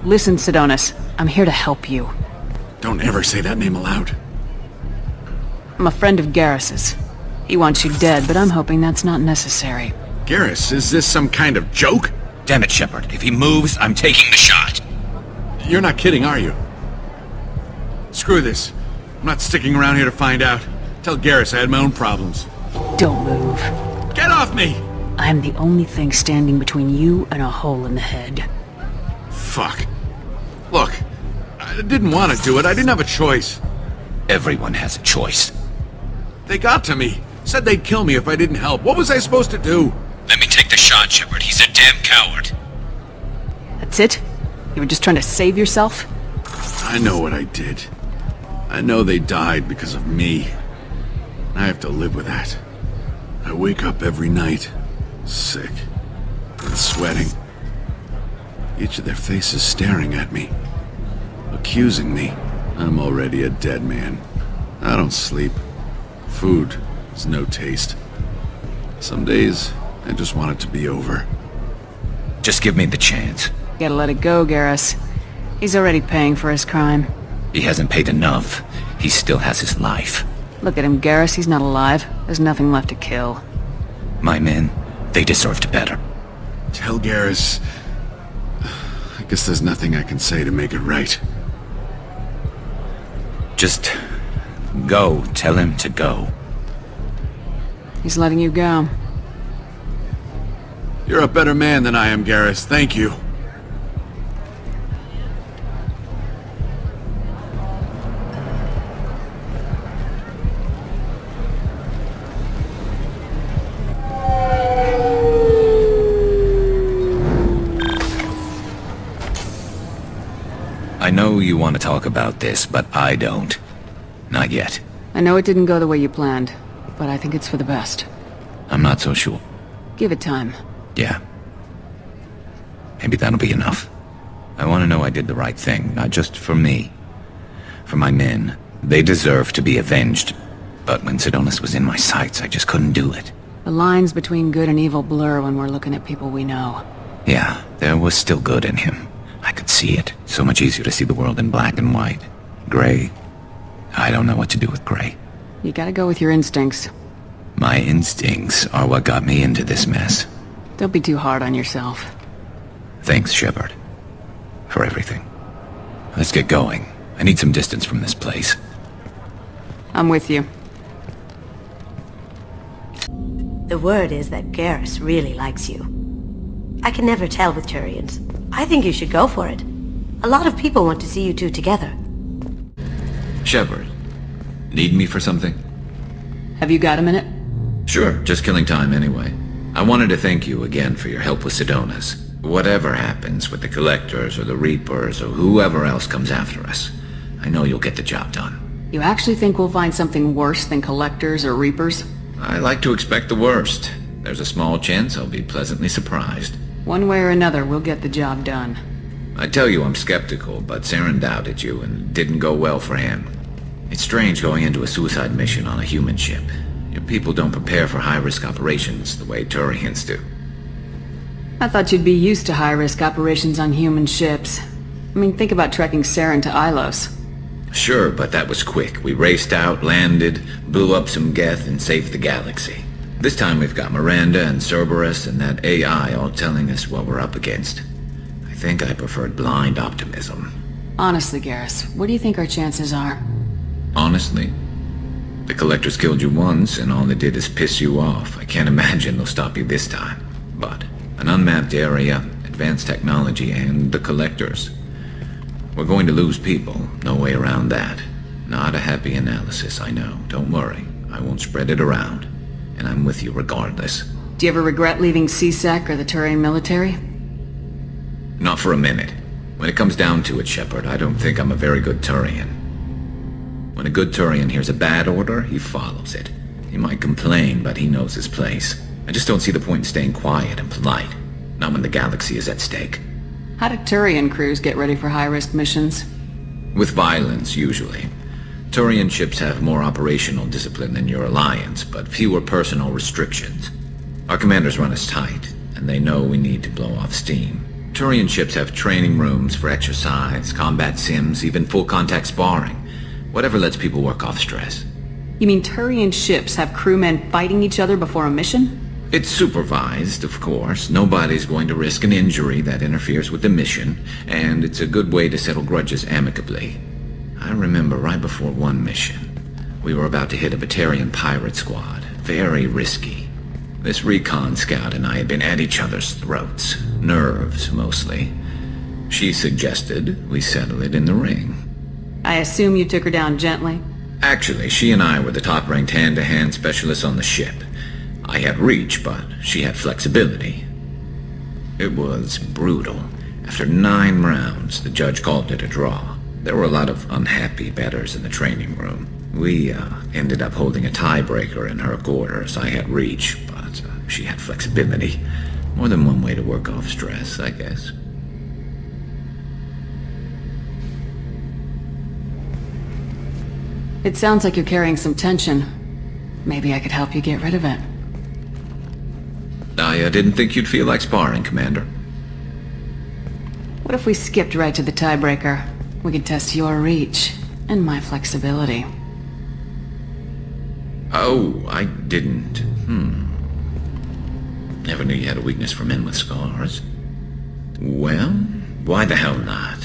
Listen, Sidonis. I'm here to help you. Don't ever say that name aloud. I'm a friend of Garrus's. He wants you dead, but I'm hoping that's not necessary. Garrus, is this some kind of joke? Damn it, Shepard. If he moves, I'm taking the shot. You're not kidding, are you? Screw this. I'm not sticking around here to find out. Tell Garrus I had my own problems. Don't move. Get off me! I'm the only thing standing between you and a hole in the head. Fuck. Look, I didn't want to do it. I didn't have a choice. Everyone has a choice. They got to me. Said they'd kill me if I didn't help. What was I supposed to do? Let me take the shot, Shepard. He's a damn coward. That's it? You were just trying to save yourself? I know what I did. I know they died because of me. I have to live with that. I wake up every night, sick, and sweating. Each of their faces staring at me, accusing me. I'm already a dead man. I don't sleep. Food has no taste. Some days, I just want it to be over. Just give me the chance. Gotta let it go, Garrus. He's already paying for his crime. He hasn't paid enough. He still has his life. Look at him, Garrus. He's not alive. There's nothing left to kill. My men, they deserved better. Tell Garrus... I guess there's nothing I can say to make it right. Just... go. Tell him to go. He's letting you go. You're a better man than I am, Garrus. Thank you. I know you want to talk about this, but I don't. Not yet. I know it didn't go the way you planned, but I think it's for the best. I'm not so sure. Give it time. Yeah. Maybe that'll be enough. I want to know I did the right thing, not just for me. For my men. They deserve to be avenged. But when Sidonis was in my sights, I just couldn't do it. The lines between good and evil blur when we're looking at people we know. Yeah, there was still good in him. I could see it. So much easier to see the world in black and white. Gray? I don't know what to do with gray. You gotta go with your instincts. My instincts are what got me into this mess. Don't be too hard on yourself. Thanks, Shepard. For everything. Let's get going. I need some distance from this place. I'm with you. The word is that Garrus really likes you. I can never tell with Turians. I think you should go for it. A lot of people want to see you two together. Shepard, need me for something? Have you got a minute? Sure, just killing time anyway. I wanted to thank you again for your help with Sidonis. Whatever happens with the Collectors or the Reapers or whoever else comes after us, I know you'll get the job done. You actually think we'll find something worse than Collectors or Reapers? I like to expect the worst. There's a small chance I'll be pleasantly surprised. One way or another, we'll get the job done. I tell you I'm skeptical, but Saren doubted you and it didn't go well for him. It's strange going into a suicide mission on a human ship. Your people don't prepare for high-risk operations the way Turians do. I thought you'd be used to high-risk operations on human ships. I mean, think about trekking Saren to Ilos. Sure, but that was quick. We raced out, landed, blew up some Geth, and saved the galaxy. This time we've got Miranda and Cerberus and that AI all telling us what we're up against. I think I preferred blind optimism. Honestly, Garrus, what do you think our chances are? Honestly? The Collectors killed you once, and all they did is piss you off. I can't imagine they'll stop you this time. But an unmapped area, advanced technology, and the Collectors. We're going to lose people, no way around that. Not a happy analysis, I know. Don't worry, I won't spread it around. And I'm with you regardless. Do you ever regret leaving CSEC or the Turian military? Not for a minute. When it comes down to it, Shepard, I don't think I'm a very good Turian. When a good Turian hears a bad order, he follows it. He might complain, but he knows his place. I just don't see the point in staying quiet and polite. Not when the galaxy is at stake. How do Turian crews get ready for high-risk missions? With violence, usually. Turian ships have more operational discipline than your alliance, but fewer personal restrictions. Our commanders run us tight, and they know we need to blow off steam. Turian ships have training rooms for exercise, combat sims, even full-contact sparring. Whatever lets people work off stress. You mean Turian ships have crewmen fighting each other before a mission? It's supervised, of course. Nobody's going to risk an injury that interferes with the mission, and it's a good way to settle grudges amicably. I remember right before one mission, we were about to hit a Batarian pirate squad. Very risky. This recon scout and I had been at each other's throats. Nerves, mostly. She suggested we settle it in the ring. I assume you took her down gently? Actually, she and I were the top-ranked hand-to-hand specialists on the ship. I had reach, but she had flexibility. It was brutal. After 9 rounds, the judge called it a draw. There were a lot of unhappy bettors in the training room. We ended up holding a tiebreaker in her quarters. I had reach, but she had flexibility. More than one way to work off stress, I guess. It sounds like you're carrying some tension. Maybe I could help you get rid of it. I didn't think you'd feel like sparring, Commander. What if we skipped right to the tiebreaker? We could test your reach, and my flexibility. Oh, I didn't. Never knew you had a weakness for men with scars. Well, why the hell not?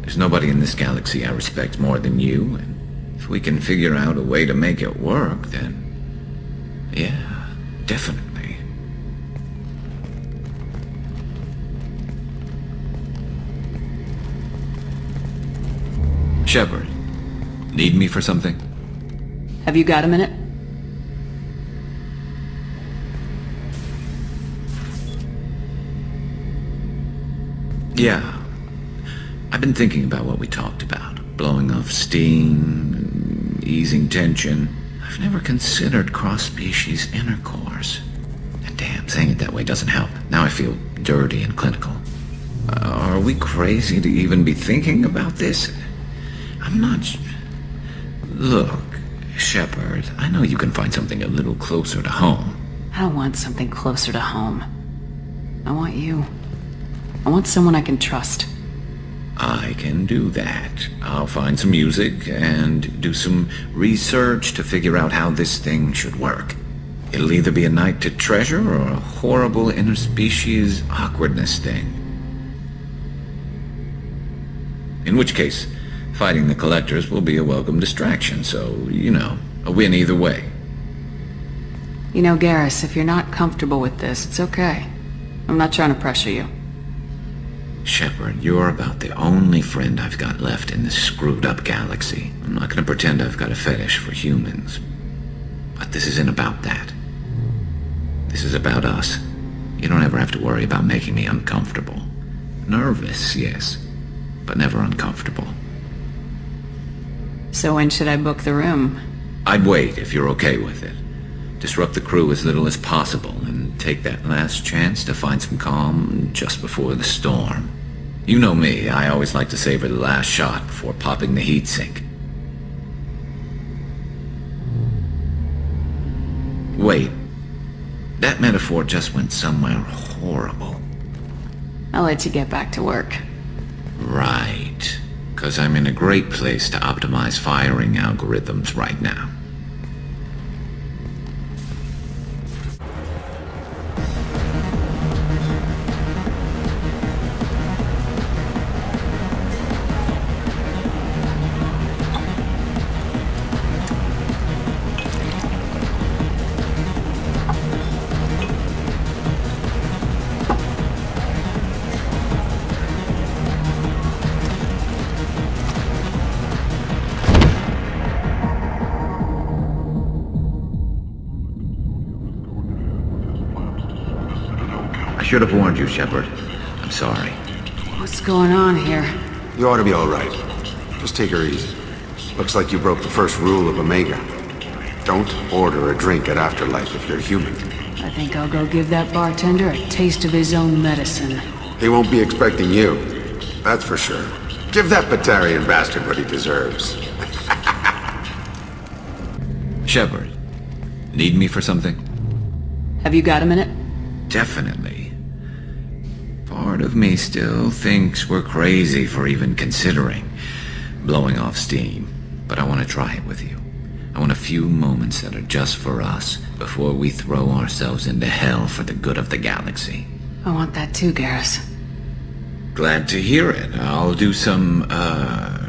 There's nobody in this galaxy I respect more than you, and if we can figure out a way to make it work, then... yeah, definitely. Shepard, need me for something? Have you got a minute? Yeah. I've been thinking about what we talked about. Blowing off steam, easing tension. I've never considered cross-species intercourse. And damn, saying it that way doesn't help. Now I feel dirty and clinical. Are we crazy to even be thinking about this? I'm not... Look, Shepard, I know you can find something a little closer to home. I don't want something closer to home. I want you. I want someone I can trust. I can do that. I'll find some music and do some research to figure out how this thing should work. It'll either be a night to treasure or a horrible interspecies awkwardness thing. In which case, fighting the collectors will be a welcome distraction, so, you know, a win either way. You know, Garrus, if you're not comfortable with this, it's okay. I'm not trying to pressure you. Shepard, you're about the only friend I've got left in this screwed-up galaxy. I'm not gonna pretend I've got a fetish for humans. But this isn't about that. This is about us. You don't ever have to worry about making me uncomfortable. Nervous, yes, but never uncomfortable. So when should I book the room? I'd wait if you're okay with it. Disrupt the crew as little as possible and take that last chance to find some calm just before the storm. You know me, I always like to savor the last shot before popping the heatsink. Wait, that metaphor just went somewhere horrible. I'll let you get back to work. Right, 'cause I'm in a great place to optimize firing algorithms right now. I should have warned you, Shepard. I'm sorry. What's going on here? You ought to be all right. Just take her easy. Looks like you broke the first rule of Omega. Don't order a drink at Afterlife if you're human. I think I'll go give that bartender a taste of his own medicine. He won't be expecting you. That's for sure. Give that Batarian bastard what he deserves. Shepard, need me for something? Have you got a minute? Definitely. Part of me still thinks we're crazy for even considering blowing off steam, but I want to try it with you. I want a few moments that are just for us before we throw ourselves into hell for the good of the galaxy. I want that too, Garrus. Glad to hear it. I'll do some,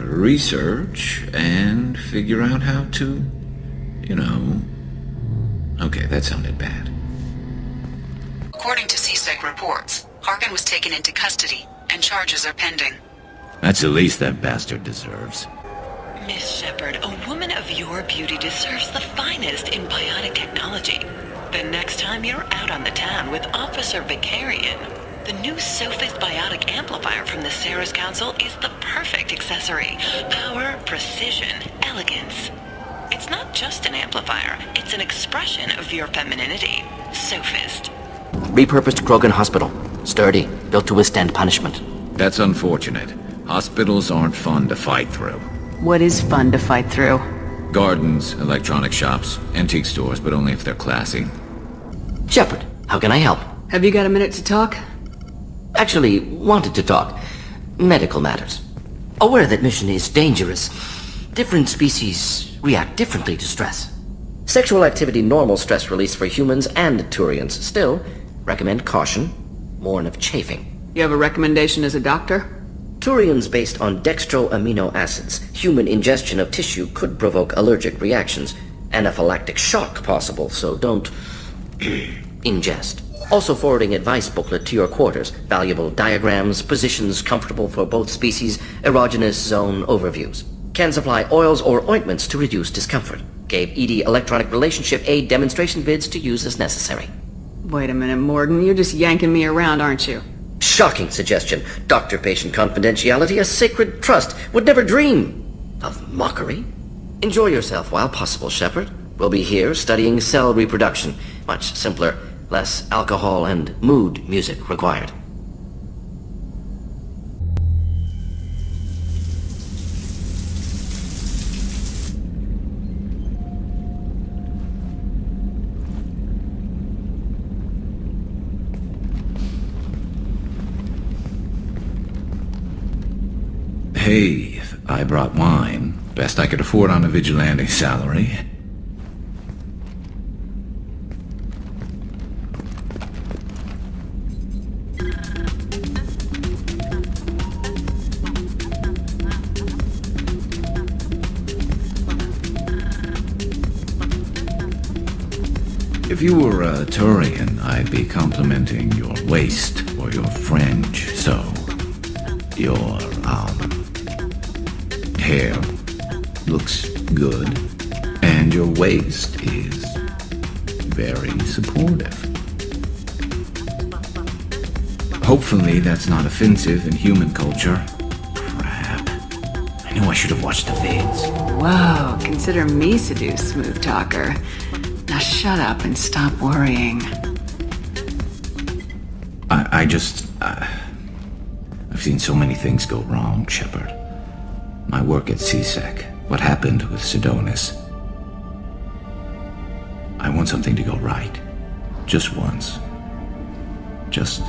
research and figure out how to, you know... Okay, that sounded bad. According to CSEC reports, Harkin was taken into custody, and charges are pending. That's the least that bastard deserves. Miss Shepard, a woman of your beauty deserves the finest in biotic technology. The next time you're out on the town with Officer Vicarian, the new Sophist biotic amplifier from the Sarah's Council is the perfect accessory. Power, precision, elegance. It's not just an amplifier, it's an expression of your femininity. Sophist. Repurposed Krogan Hospital. Sturdy, built to withstand punishment. That's unfortunate. Hospitals aren't fun to fight through. What is fun to fight through? Gardens, electronic shops, antique stores, but only if they're classy. Shepard, how can I help? Have you got a minute to talk? Actually, wanted to talk. Medical matters. Aware that mission is dangerous. Different species react differently to stress. Sexual activity normal stress release for humans and Turians. Still, recommend caution. Warn of chafing. You have a recommendation as a doctor? Turians based on dextro amino acids. Human ingestion of tissue could provoke allergic reactions. Anaphylactic shock possible, so don't ingest. Also forwarding advice booklet to your quarters. Valuable diagrams, positions comfortable for both species, erogenous zone overviews. Can supply oils or ointments to reduce discomfort. Gave ED electronic relationship aid demonstration vids to use as necessary. Wait a minute, Morden. You're just yanking me around, aren't you? Shocking suggestion. Doctor-patient confidentiality, a sacred trust. Would never dream of mockery. Enjoy yourself while possible, Shepard. We'll be here studying cell reproduction. Much simpler, less alcohol and mood music required. Hey, I brought wine. Best I could afford on a vigilante salary. If you were a Turian, I'd be complimenting your waist or your fringe, so... Your, hair looks good, and your waist is very supportive. Hopefully that's not offensive in human culture. Crap. I knew I should have watched the vids. Whoa, consider me seduced, smooth talker. Now shut up and stop worrying. I've seen so many things go wrong, Shepard. My work at CSEC, what happened with Sidonis. I want something to go right. Just once. Just...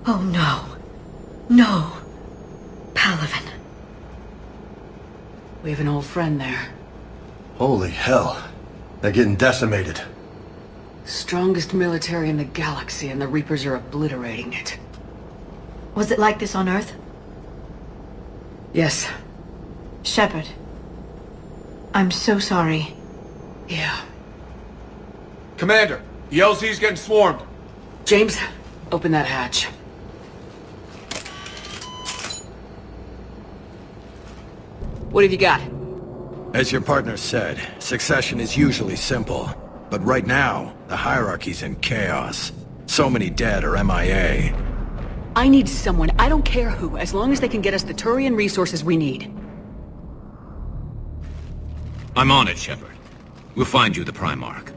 Oh no. No. Palaven. We have an old friend there. Holy hell. They're getting decimated. Strongest military in the galaxy, and the Reapers are obliterating it. Was it like this on Earth? Yes. Shepard. I'm so sorry. Yeah. Commander, the LZ's getting swarmed. James, open that hatch. What have you got? As your partner said, succession is usually simple. But right now, the hierarchy's in chaos. So many dead or MIA. I need someone, I don't care who, as long as they can get us the Turian resources we need. I'm on it, Shepard. We'll find you the Primarch.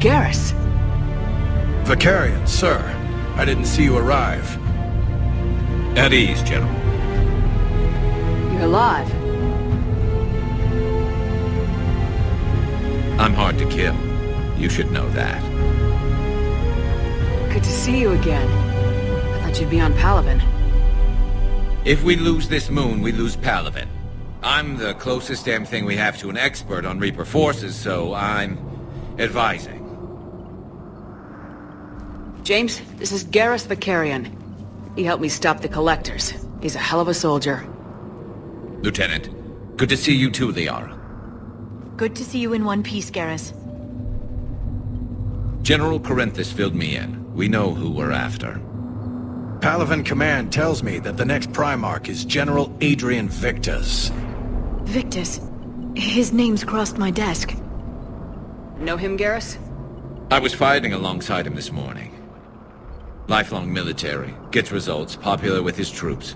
Garrus! Vicarian, sir. I didn't see you arrive. At ease, General. You're alive. I'm hard to kill. You should know that. Good to see you again. I thought you'd be on Palaven. If we lose this moon, we lose Palaven. I'm the closest damn thing we have to an expert on Reaper forces, so I'm advising. James, this is Garrus Vicarian. He helped me stop the Collectors. He's a hell of a soldier. Lieutenant, good to see you too, Liara. Good to see you in one piece, Garrus. General Corinthus filled me in. We know who we're after. Palaven Command tells me that the next Primarch is General Adrian Victus. Victus? His name's crossed my desk. Know him, Garrus? I was fighting alongside him this morning. Lifelong military, gets results, popular with his troops.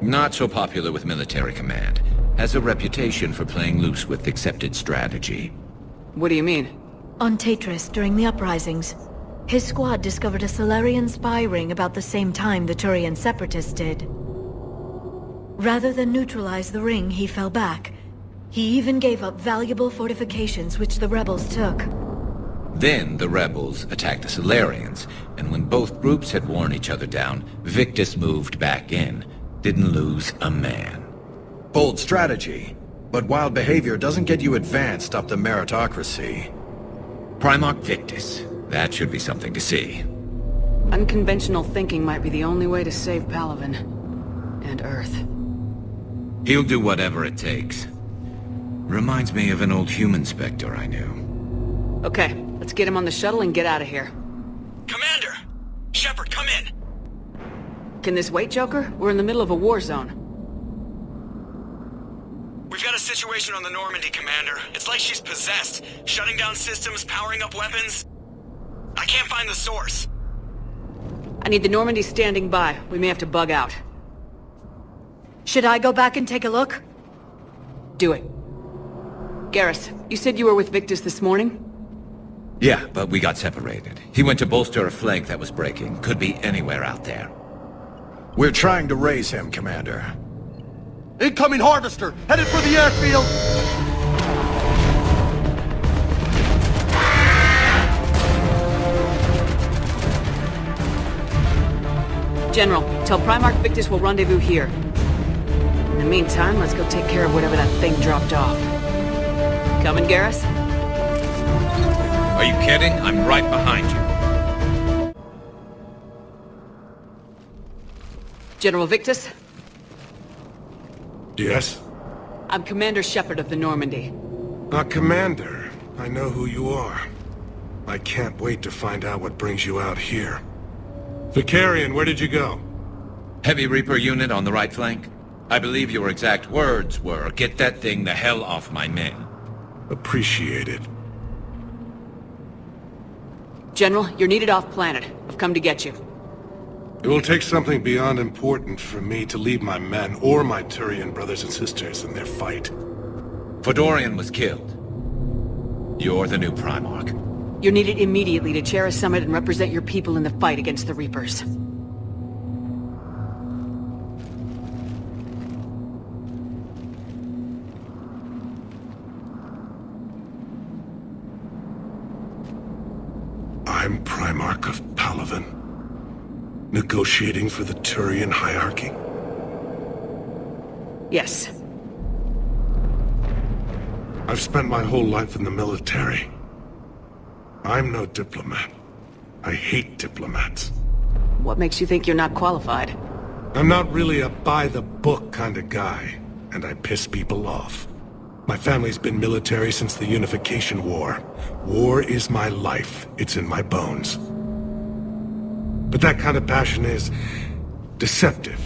Not so popular with military command. Has a reputation for playing loose with accepted strategy. What do you mean? On Tatris, during the uprisings, his squad discovered a Solarian spy ring about the same time the Turian separatists did. Rather than neutralize the ring, he fell back. He even gave up valuable fortifications which the rebels took. Then the rebels attacked the Solarians, and when both groups had worn each other down, Victus moved back in. Didn't lose a man. Bold strategy. But wild behavior doesn't get you advanced up the meritocracy. Primarch Victus. That should be something to see. Unconventional thinking might be the only way to save Palaven. And Earth. He'll do whatever it takes. Reminds me of an old human Spectre I knew. Okay, let's get him on the shuttle and get out of here. Commander! Shepard, come in! Can this wait, Joker? We're in the middle of a war zone. We've got a situation on the Normandy, Commander. It's like she's possessed. Shutting down systems, powering up weapons. I can't find the source. I need the Normandy standing by. We may have to bug out. Should I go back and take a look? Do it. Garrus, you said you were with Victus this morning? Yeah, but we got separated. He went to bolster a flank that was breaking. Could be anywhere out there. We're trying to raise him, Commander. Incoming Harvester! Headed for the airfield! General, tell Primarch Victus we'll rendezvous here. In the meantime, let's go take care of whatever that thing dropped off. Coming, Garrus? Are you kidding? I'm right behind you. General Victus? Yes? I'm Commander Shepard of the Normandy. Commander. I know who you are. I can't wait to find out what brings you out here. Vicarian, where did you go? Heavy Reaper unit on the right flank. I believe your exact words were, "Get that thing the hell off my men." Appreciated. General, you're needed off-planet. I've come to get you. It will take something beyond important for me to leave my men or my Turian brothers and sisters in their fight. Fodorian was killed. You're the new Primarch. You're needed immediately to chair a summit and represent your people in the fight against the Reapers. I'm Primarch of Palaven. Negotiating for the Turian hierarchy? Yes. I've spent my whole life in the military. I'm no diplomat. I hate diplomats. What makes you think you're not qualified? I'm not really a by-the-book kind of guy, and I piss people off. My family's been military since the Unification War. War is my life. It's in my bones. But that kind of passion is deceptive.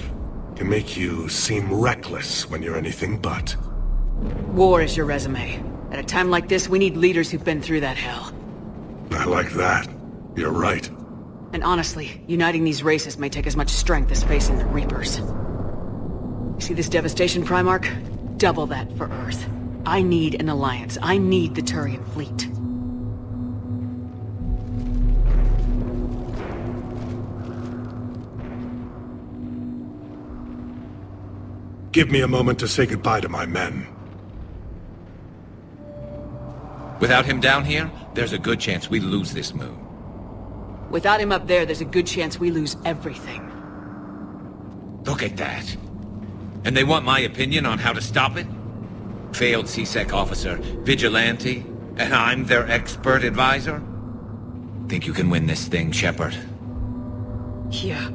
Can make you seem reckless when you're anything but. War is your resume. At a time like this, we need leaders who've been through that hell. I like that. You're right. And honestly, uniting these races may take as much strength as facing the Reapers. You see this devastation, Primarch? Double that for Earth. I need an alliance. I need the Turian fleet. Give me a moment to say goodbye to my men. Without him down here, there's a good chance we lose this moon. Without him up there's a good chance we lose everything. Look at that. And they want my opinion on how to stop it? Failed C-Sec officer, vigilante, and I'm their expert advisor? Think you can win this thing, Shepard? Yeah.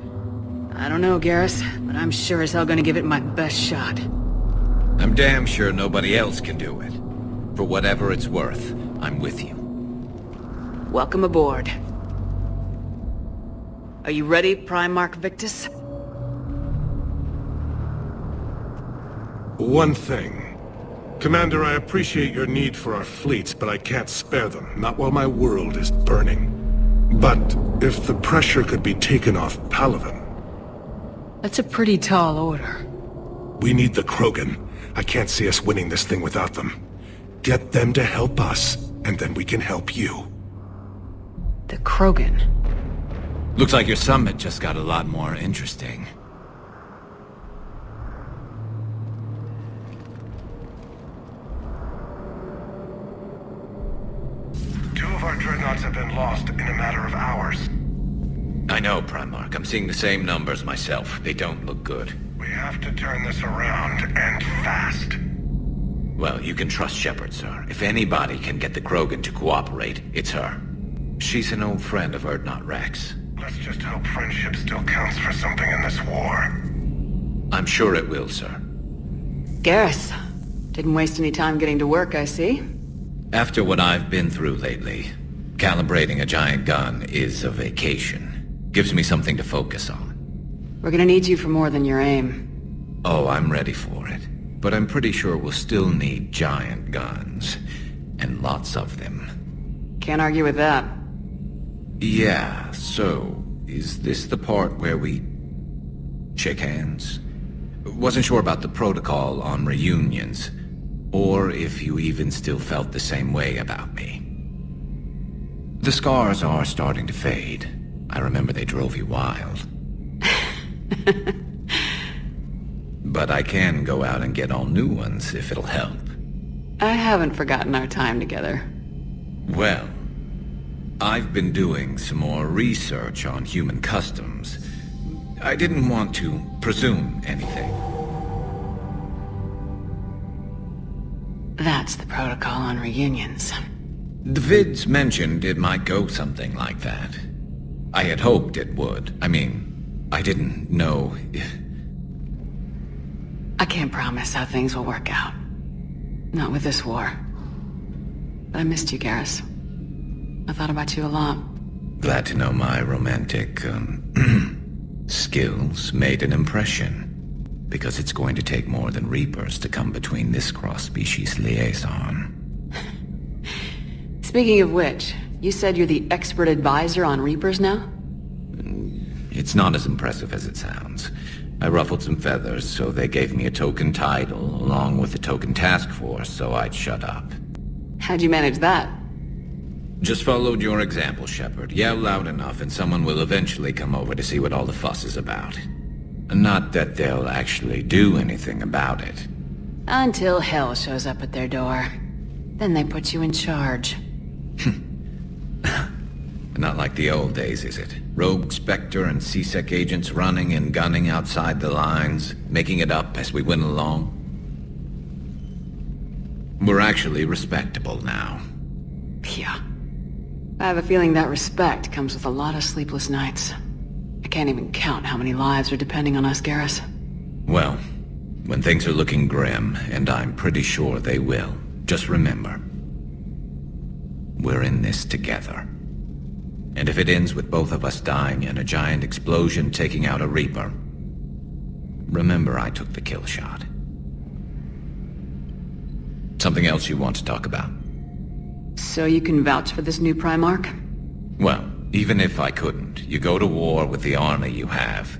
I don't know, Garrus, but I'm sure as hell gonna give it my best shot. I'm damn sure nobody else can do it. For whatever it's worth, I'm with you. Welcome aboard. Are you ready, Primarch Victus? One thing. Commander, I appreciate your need for our fleets, but I can't spare them, not while my world is burning. But if the pressure could be taken off Palaven... That's a pretty tall order. We need the Krogan. I can't see us winning this thing without them. Get them to help us, and then we can help you. The Krogan? Looks like your summit just got a lot more interesting. Two of our dreadnoughts have been lost in a matter of hours. I know, Primarch. I'm seeing the same numbers myself. They don't look good. We have to turn this around, and fast. Well, you can trust Shepard, sir. If anybody can get the Krogan to cooperate, it's her. She's an old friend of Urdnot Rex. Let's just hope friendship still counts for something in this war. I'm sure it will, sir. Garrus. Didn't waste any time getting to work, I see. After what I've been through lately, calibrating a giant gun is a vacation. Gives me something to focus on. We're gonna need you for more than your aim. Oh, I'm ready for it. But I'm pretty sure we'll still need giant guns. And lots of them. Can't argue with that. Yeah, so, is this the part where we shake hands? Wasn't sure about the protocol on reunions, or if you even still felt the same way about me. The scars are starting to fade. I remember they drove you wild. But I can go out and get all new ones if it'll help. I haven't forgotten our time together. Well, I've been doing some more research on human customs. I didn't want to presume anything. That's the protocol on reunions. The vids mentioned it might go something like that. I had hoped it would. I mean, I didn't know if... I can't promise how things will work out. Not with this war. But I missed you, Garrus. I thought about you a lot. Glad to know my romantic, skills made an impression. Because it's going to take more than Reapers to come between this cross-species liaison. Speaking of which, you said you're the expert advisor on Reapers now? It's not as impressive as it sounds. I ruffled some feathers, so they gave me a token title, along with a token task force, so I'd shut up. How'd you manage that? Just followed your example, Shepard. Yell loud enough and someone will eventually come over to see what all the fuss is about. Not that they'll actually do anything about it. Until hell shows up at their door. Then they put you in charge. Not like the old days, is it? Rogue Spectre and C-Sec agents running and gunning outside the lines, making it up as we went along. We're actually respectable now. Yeah. I have a feeling that respect comes with a lot of sleepless nights. I can't even count how many lives are depending on us, Garrus. Well, when things are looking grim, and I'm pretty sure they will, just remember, we're in this together. And if it ends with both of us dying in a giant explosion taking out a Reaper, remember I took the kill shot. Something else you want to talk about? So you can vouch for this new Primarch? Well, even if I couldn't, you go to war with the army you have.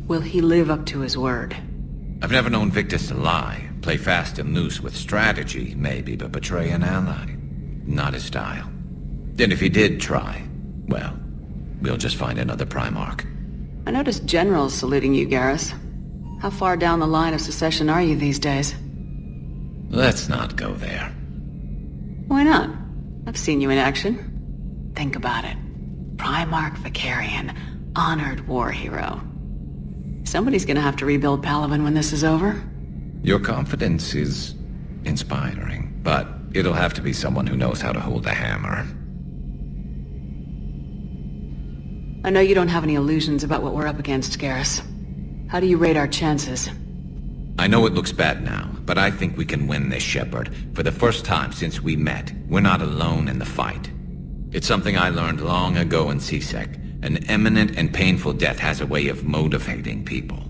Will he live up to his word? I've never known Victus to lie. Play fast and loose with strategy, maybe, but betray an ally. Not his style. And if he did try, well, we'll just find another Primarch. I noticed generals saluting you, Garrus. How far down the line of secession are you these days? Let's not go there. Why not? I've seen you in action. Think about it. Primarch Vicarian, honored war hero. Somebody's gonna have to rebuild Palaven when this is over. Your confidence is inspiring, but it'll have to be someone who knows how to hold a hammer. I know you don't have any illusions about what we're up against, Garrus. How do you rate our chances? I know it looks bad now, but I think we can win this, Shepard. For the first time since we met, we're not alone in the fight. It's something I learned long ago in C-Sec. An imminent and painful death has a way of motivating people.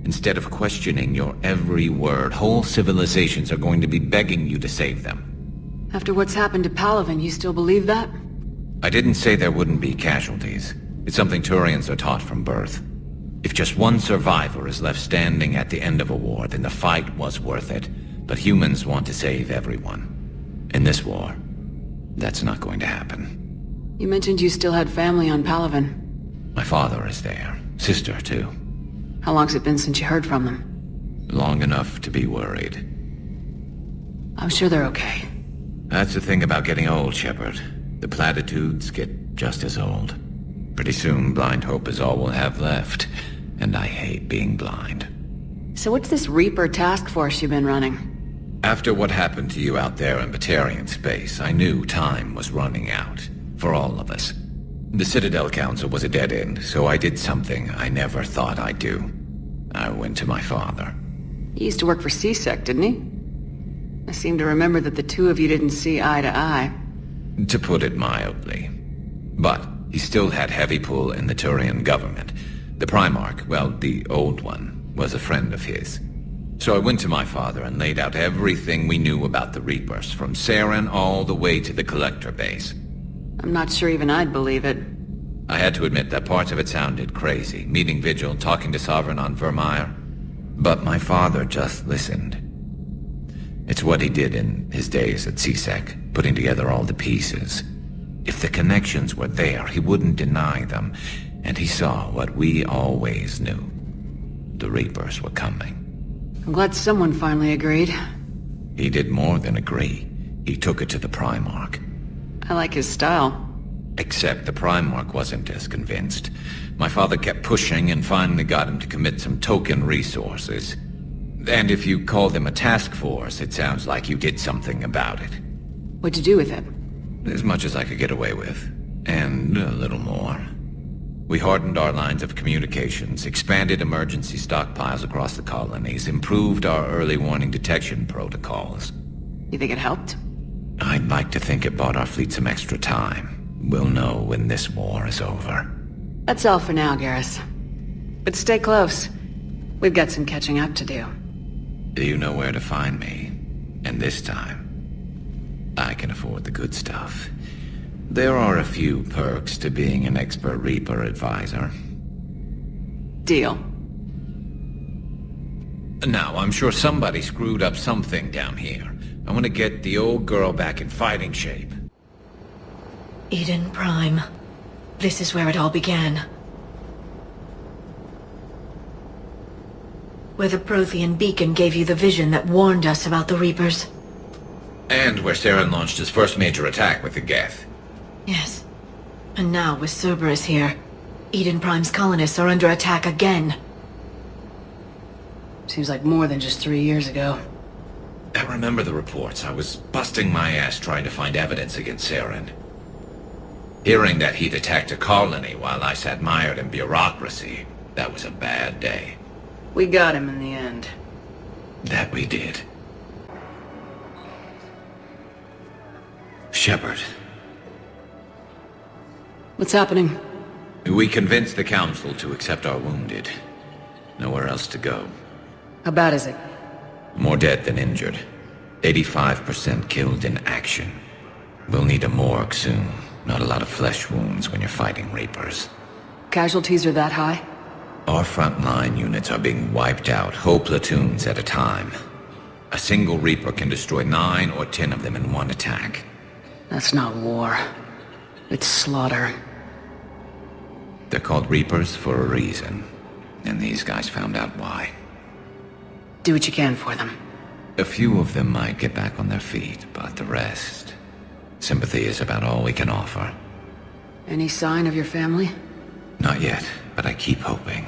Instead of questioning your every word, whole civilizations are going to be begging you to save them. After what's happened to Palaven, you still believe that? I didn't say there wouldn't be casualties. It's something Turians are taught from birth. If just one survivor is left standing at the end of a war, then the fight was worth it. But humans want to save everyone. In this war, that's not going to happen. You mentioned you still had family on Palaven. My father is there. Sister, too. How long's it been since you heard from them? Long enough to be worried. I'm sure they're okay. That's the thing about getting old, Shepard. The platitudes get just as old. Pretty soon, blind hope is all we'll have left. And I hate being blind. So what's this Reaper task force you've been running? After what happened to you out there in Batarian space, I knew time was running out. For all of us. The Citadel Council was a dead end, so I did something I never thought I'd do. I went to my father. He used to work for CSEC, didn't he? I seem to remember that the two of you didn't see eye to eye. To put it mildly. But he still had heavy pull in the Turian government. The Primarch, well, the old one, was a friend of his. So I went to my father and laid out everything we knew about the Reapers, from Saren all the way to the Collector base. I'm not sure even I'd believe it. I had to admit that parts of it sounded crazy, meeting Vigil, talking to Sovereign on Vermeer. But my father just listened. It's what he did in his days at CSEC, putting together all the pieces. If the connections were there, he wouldn't deny them, and he saw what we always knew. The Reapers were coming. I'm glad someone finally agreed. He did more than agree. He took it to the Primarch. I like his style. Except the Primarch wasn't as convinced. My father kept pushing and finally got him to commit some token resources. And if you call them a task force, it sounds like you did something about it. What'd you do with it? As much as I could get away with. And a little more. We hardened our lines of communications, expanded emergency stockpiles across the colonies, improved our early warning detection protocols. You think it helped? I'd like to think it bought our fleet some extra time. We'll know when this war is over. That's all for now, Garrus. But stay close. We've got some catching up to do. You know where to find me. And this time, I can afford the good stuff. There are a few perks to being an expert Reaper advisor. Deal. Now, I'm sure somebody screwed up something down here. I want to get the old girl back in fighting shape. Eden Prime. This is where it all began. Where the Prothean beacon gave you the vision that warned us about the Reapers. And where Saren launched his first major attack with the Geth. Yes. And now, with Cerberus here, Eden Prime's colonists are under attack again. Seems like more than just 3 years ago. I remember the reports. I was busting my ass trying to find evidence against Saren. Hearing that he'd attacked a colony while I sat mired in bureaucracy, that was a bad day. We got him in the end. That we did. Shepard. What's happening? We convinced the Council to accept our wounded. Nowhere else to go. How bad is it? More dead than injured. 85% killed in action. We'll need a morgue soon. Not a lot of flesh wounds when you're fighting Reapers. Casualties are that high? Our frontline units are being wiped out, whole platoons at a time. A single Reaper can destroy 9 or 10 of them in one attack. That's not war. It's slaughter. They're called Reapers for a reason. And these guys found out why. Do what you can for them. A few of them might get back on their feet, but the rest... Sympathy is about all we can offer. Any sign of your family? Not yet, but I keep hoping.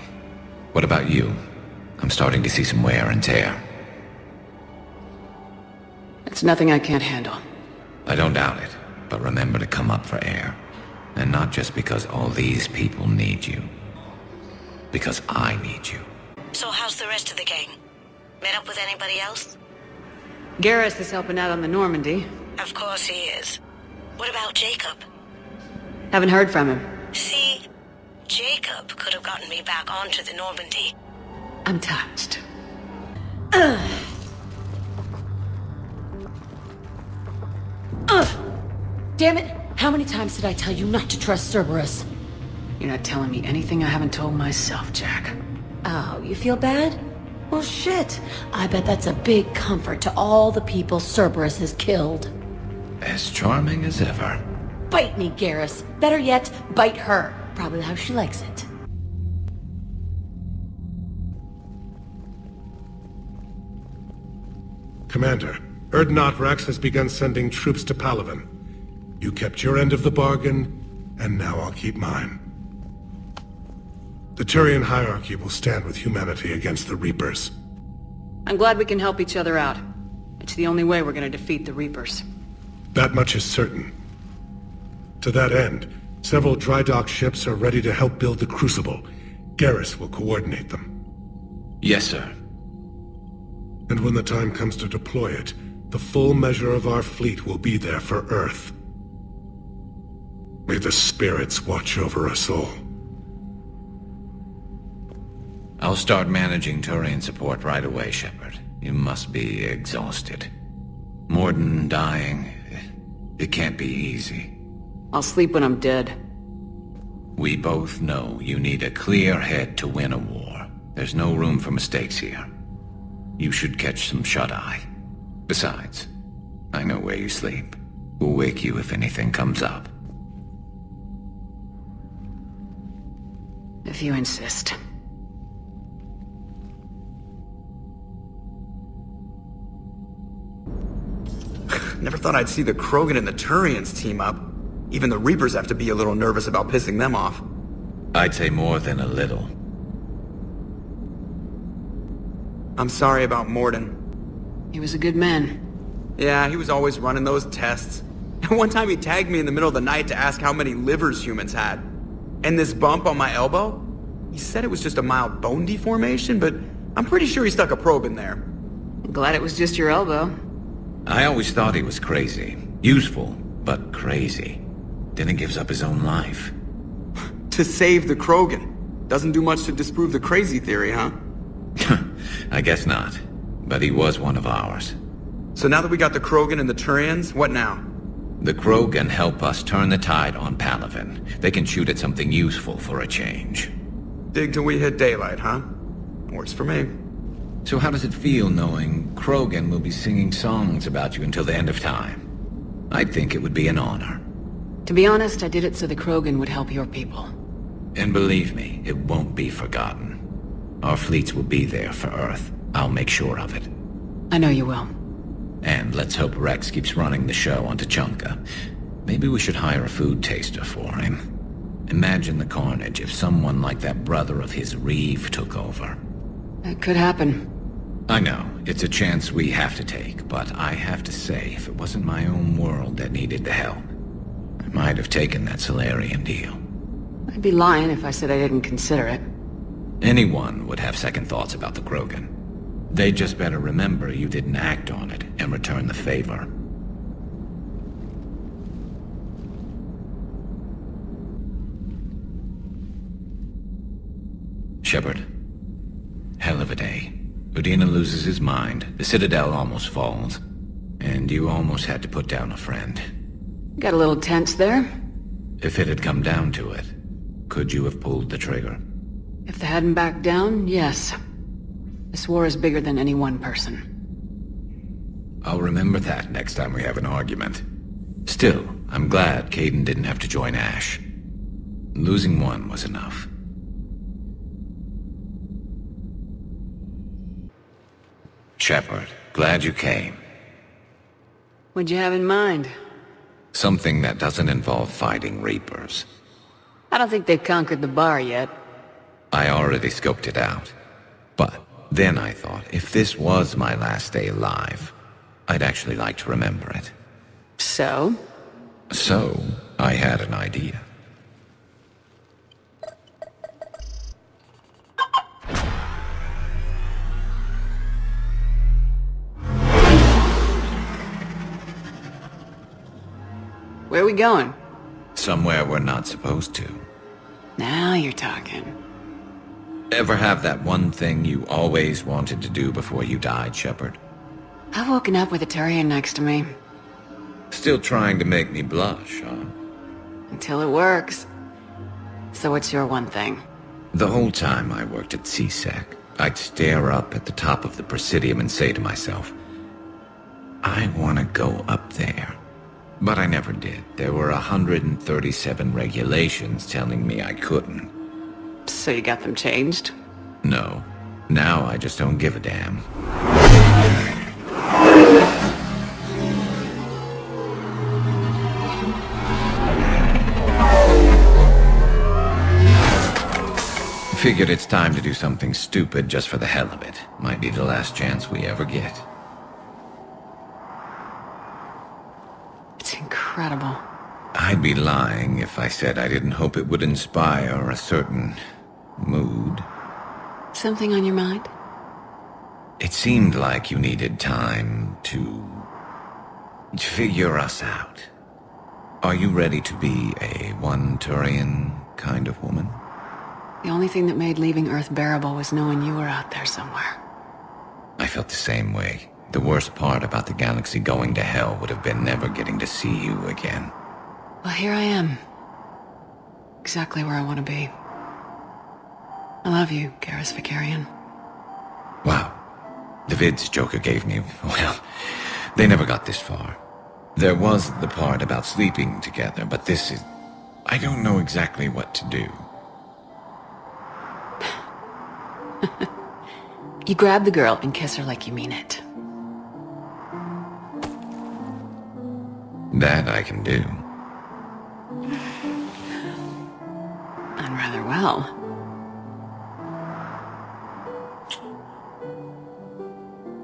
What about you? I'm starting to see some wear and tear. It's nothing I can't handle. I don't doubt it, but remember to come up for air. And not just because all these people need you. Because I need you. So how's the rest of the gang? Met up with anybody else? Garrus is helping out on the Normandy. Of course he is. What about Jacob? Haven't heard from him. See? Jacob could have gotten me back onto the Normandy. I'm touched. Damn it! How many times did I tell you not to trust Cerberus? You're not telling me anything I haven't told myself, Jack. Oh, you feel bad? Well, shit. I bet that's a big comfort to all the people Cerberus has killed. As charming as ever. Bite me, Garrus. Better yet, bite her. Probably how she likes it. Commander, Erdnot Rex has begun sending troops to Palaven. You kept your end of the bargain, and now I'll keep mine. The Turian hierarchy will stand with humanity against the Reapers. I'm glad we can help each other out. It's the only way we're gonna defeat the Reapers. That much is certain. To that end, several dry dock ships are ready to help build the Crucible. Garrus will coordinate them. Yes, sir. And when the time comes to deploy it, the full measure of our fleet will be there for Earth. May the spirits watch over us all. I'll start managing Turian support right away, Shepard. You must be exhausted. Morden dying, it can't be easy. I'll sleep when I'm dead. We both know you need a clear head to win a war. There's no room for mistakes here. You should catch some shut-eye. Besides, I know where you sleep. We'll wake you if anything comes up. If you insist. Never thought I'd see the Krogan and the Turians team up. Even the Reapers have to be a little nervous about pissing them off. I'd say more than a little. I'm sorry about Morden. He was a good man. Yeah, he was always running those tests. And one time he tagged me in the middle of the night to ask how many livers humans had. And this bump on my elbow? He said it was just a mild bone deformation, but I'm pretty sure he stuck a probe in there. I'm glad it was just your elbow. I always thought he was crazy. Useful, but crazy. Then he gives up his own life. To save the Krogan. Doesn't do much to disprove the crazy theory, huh? I guess not. But he was one of ours. So now that we got the Krogan and the Turians, what now? The Krogan help us turn the tide on Palaven. They can shoot at something useful for a change. Dig till we hit daylight, huh? Works for me. So how does it feel knowing Krogan will be singing songs about you until the end of time? I think it would be an honor. To be honest, I did it so the Krogan would help your people. And believe me, it won't be forgotten. Our fleets will be there for Earth. I'll make sure of it. I know you will. And let's hope Rex keeps running the show on Tuchanka. Maybe we should hire a food taster for him. Imagine the carnage if someone like that brother of his, Reeve, took over. It could happen. I know, it's a chance we have to take, but I have to say, if it wasn't my own world that needed the help, I might have taken that Solarian deal. I'd be lying if I said I didn't consider it. Anyone would have second thoughts about the Krogan. They just better remember you didn't act on it and return the favor. Shepard. Hell of a day. Udina loses his mind, the Citadel almost falls, and you almost had to put down a friend. Got a little tense there. If it had come down to it, could you have pulled the trigger? If they hadn't backed down, yes. This war is bigger than any one person. I'll remember that next time we have an argument. Still, I'm glad Kaidan didn't have to join Ash. Losing one was enough. Shepard, glad you came. What'd you have in mind? Something that doesn't involve fighting Reapers. I don't think they've conquered the bar yet. I already scoped it out. But then I thought, if this was my last day alive, I'd actually like to remember it. So? So, I had an idea. Where are we going? Somewhere we're not supposed to. Now you're talking. Ever have that one thing you always wanted to do before you died, Shepard? I've woken up with a Turian next to me. Still trying to make me blush, huh? Until it works. So what's your one thing? The whole time I worked at CSEC, I'd stare up at the top of the Presidium and say to myself, I want to go up there. But I never did. There were 137 regulations telling me I couldn't. So you got them changed? No. Now I just don't give a damn. Figured it's time to do something stupid just for the hell of it. Might be the last chance we ever get. incredible. I'd be lying if I said I didn't hope it would inspire a certain mood. Something on your mind? It seemed like you needed time to figure us out. Are you ready to be a one-Turian kind of woman? The only thing that made leaving Earth bearable was knowing you were out there somewhere. I felt the same way. The worst part about the galaxy going to hell would have been never getting to see you again. Well, here I am. Exactly where I want to be. I love you, Garrus Vicarian. Wow. The vids Joker gave me, well, they never got this far. There was the part about sleeping together, but this is... I don't know exactly what to do. You grab the girl and kiss her like you mean it. That I can do. And rather well.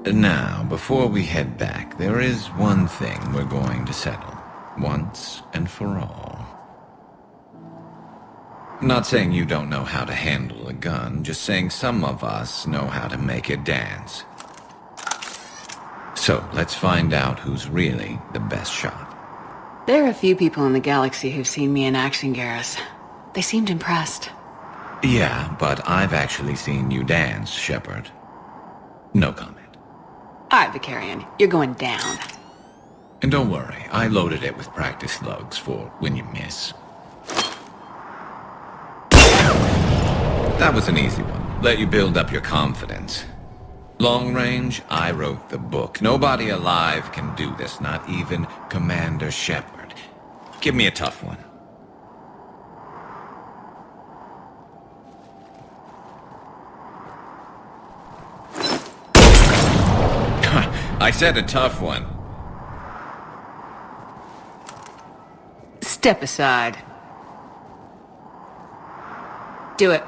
Now, before we head back, there is one thing we're going to settle, once and for all. Not saying you don't know how to handle a gun, just saying some of us know how to make it dance. So, let's find out who's really the best shot. There are a few people in the galaxy who've seen me in action, Garrus. They seemed impressed. Yeah, but I've actually seen you dance, Shepard. No comment. Alright, Vicarian, you're going down. And don't worry, I loaded it with practice slugs for when you miss. That was an easy one. Let you build up your confidence. Long range, I wrote the book. Nobody alive can do this, not even Commander Shepard. Give me a tough one. I said a tough one. Step aside. Do it.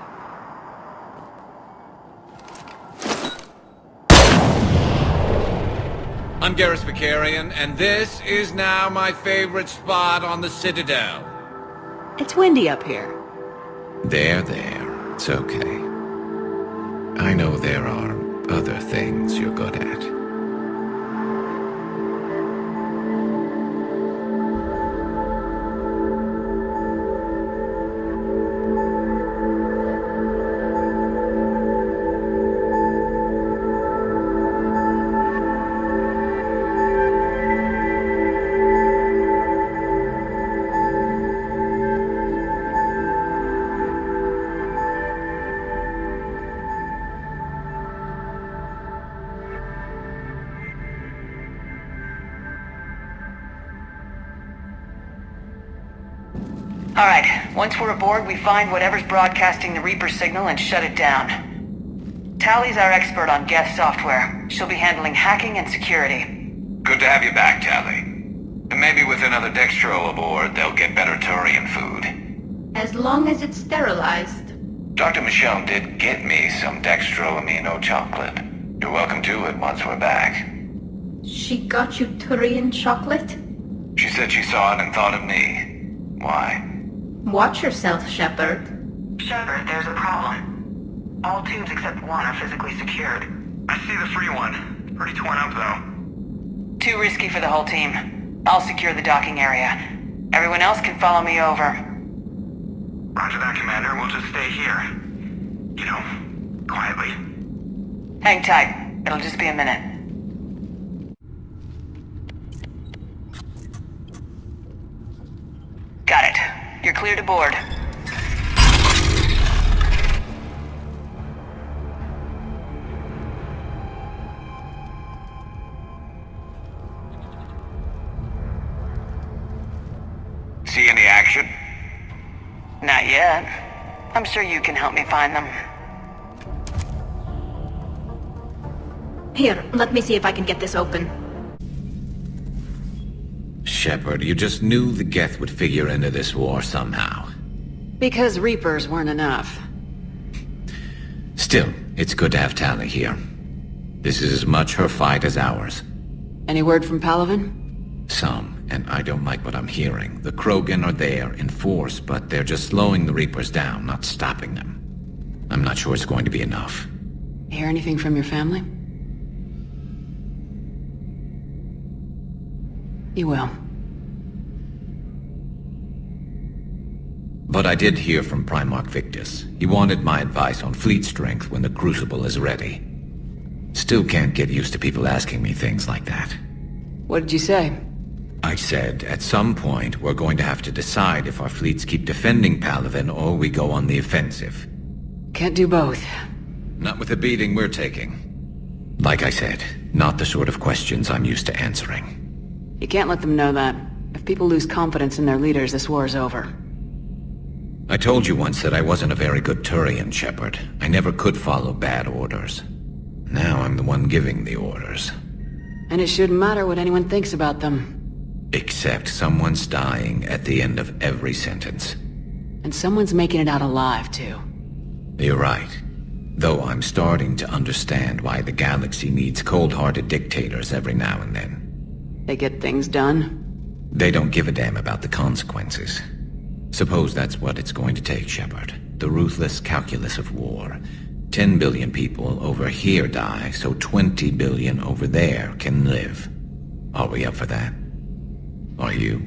I'm Garrus Vicarian, and this is now my favorite spot on the Citadel. It's windy up here. There. It's okay. I know there are other things you're good at. Alright, once we're aboard, we find whatever's broadcasting the Reaper signal and shut it down. Tally's our expert on Geth software. She'll be handling hacking and security. Good to have you back, Tally. And maybe with another Dextro aboard, they'll get better Turian food. As long as it's sterilized. Dr. Michelle did get me some Dextro Amino chocolate. You're welcome to it once we're back. She got you Turian chocolate? She said she saw it and thought of me. Why? Watch yourself, Shepard. Shepard, there's a problem. All tubes except one are physically secured. I see the free one. Pretty torn up, though. Too risky for the whole team. I'll secure the docking area. Everyone else can follow me over. Roger that, Commander. We'll just stay here. You know, quietly. Hang tight. It'll just be a minute. Got it. You're cleared aboard. See any action? Not yet. I'm sure you can help me find them. Here, let me see if I can get this open. Shepard, you just knew the Geth would figure into this war somehow. Because Reapers weren't enough. Still, it's good to have Tally here. This is as much her fight as ours. Any word from Palaven? Some. and I don't like what I'm hearing. The Krogan are there in force, but they're just slowing the Reapers down, not stopping them. I'm not sure it's going to be enough. Hear anything from your family? You will. But I did hear from Primarch Victus. He wanted my advice on fleet strength when the Crucible is ready. Still can't get used to people asking me things like that. What did you say? I said, at some point, we're going to have to decide if our fleets keep defending Palaven or we go on the offensive. Can't do both. Not with the beating we're taking. Like I said, not the sort of questions I'm used to answering. You can't let them know that. If people lose confidence in their leaders, this war is over. I told you once that I wasn't a very good Turian, Shepard. I never could follow bad orders. Now I'm the one giving the orders. And it shouldn't matter what anyone thinks about them. Except someone's dying at the end of every sentence. And someone's making it out alive, too. You're right. Though I'm starting to understand why the galaxy needs cold-hearted dictators every now and then. They get things done? They don't give a damn about the consequences. Suppose that's what it's going to take, Shepard. The ruthless calculus of war. 10 billion people over here die, so 20 billion over there can live. Are we up for that? Are you?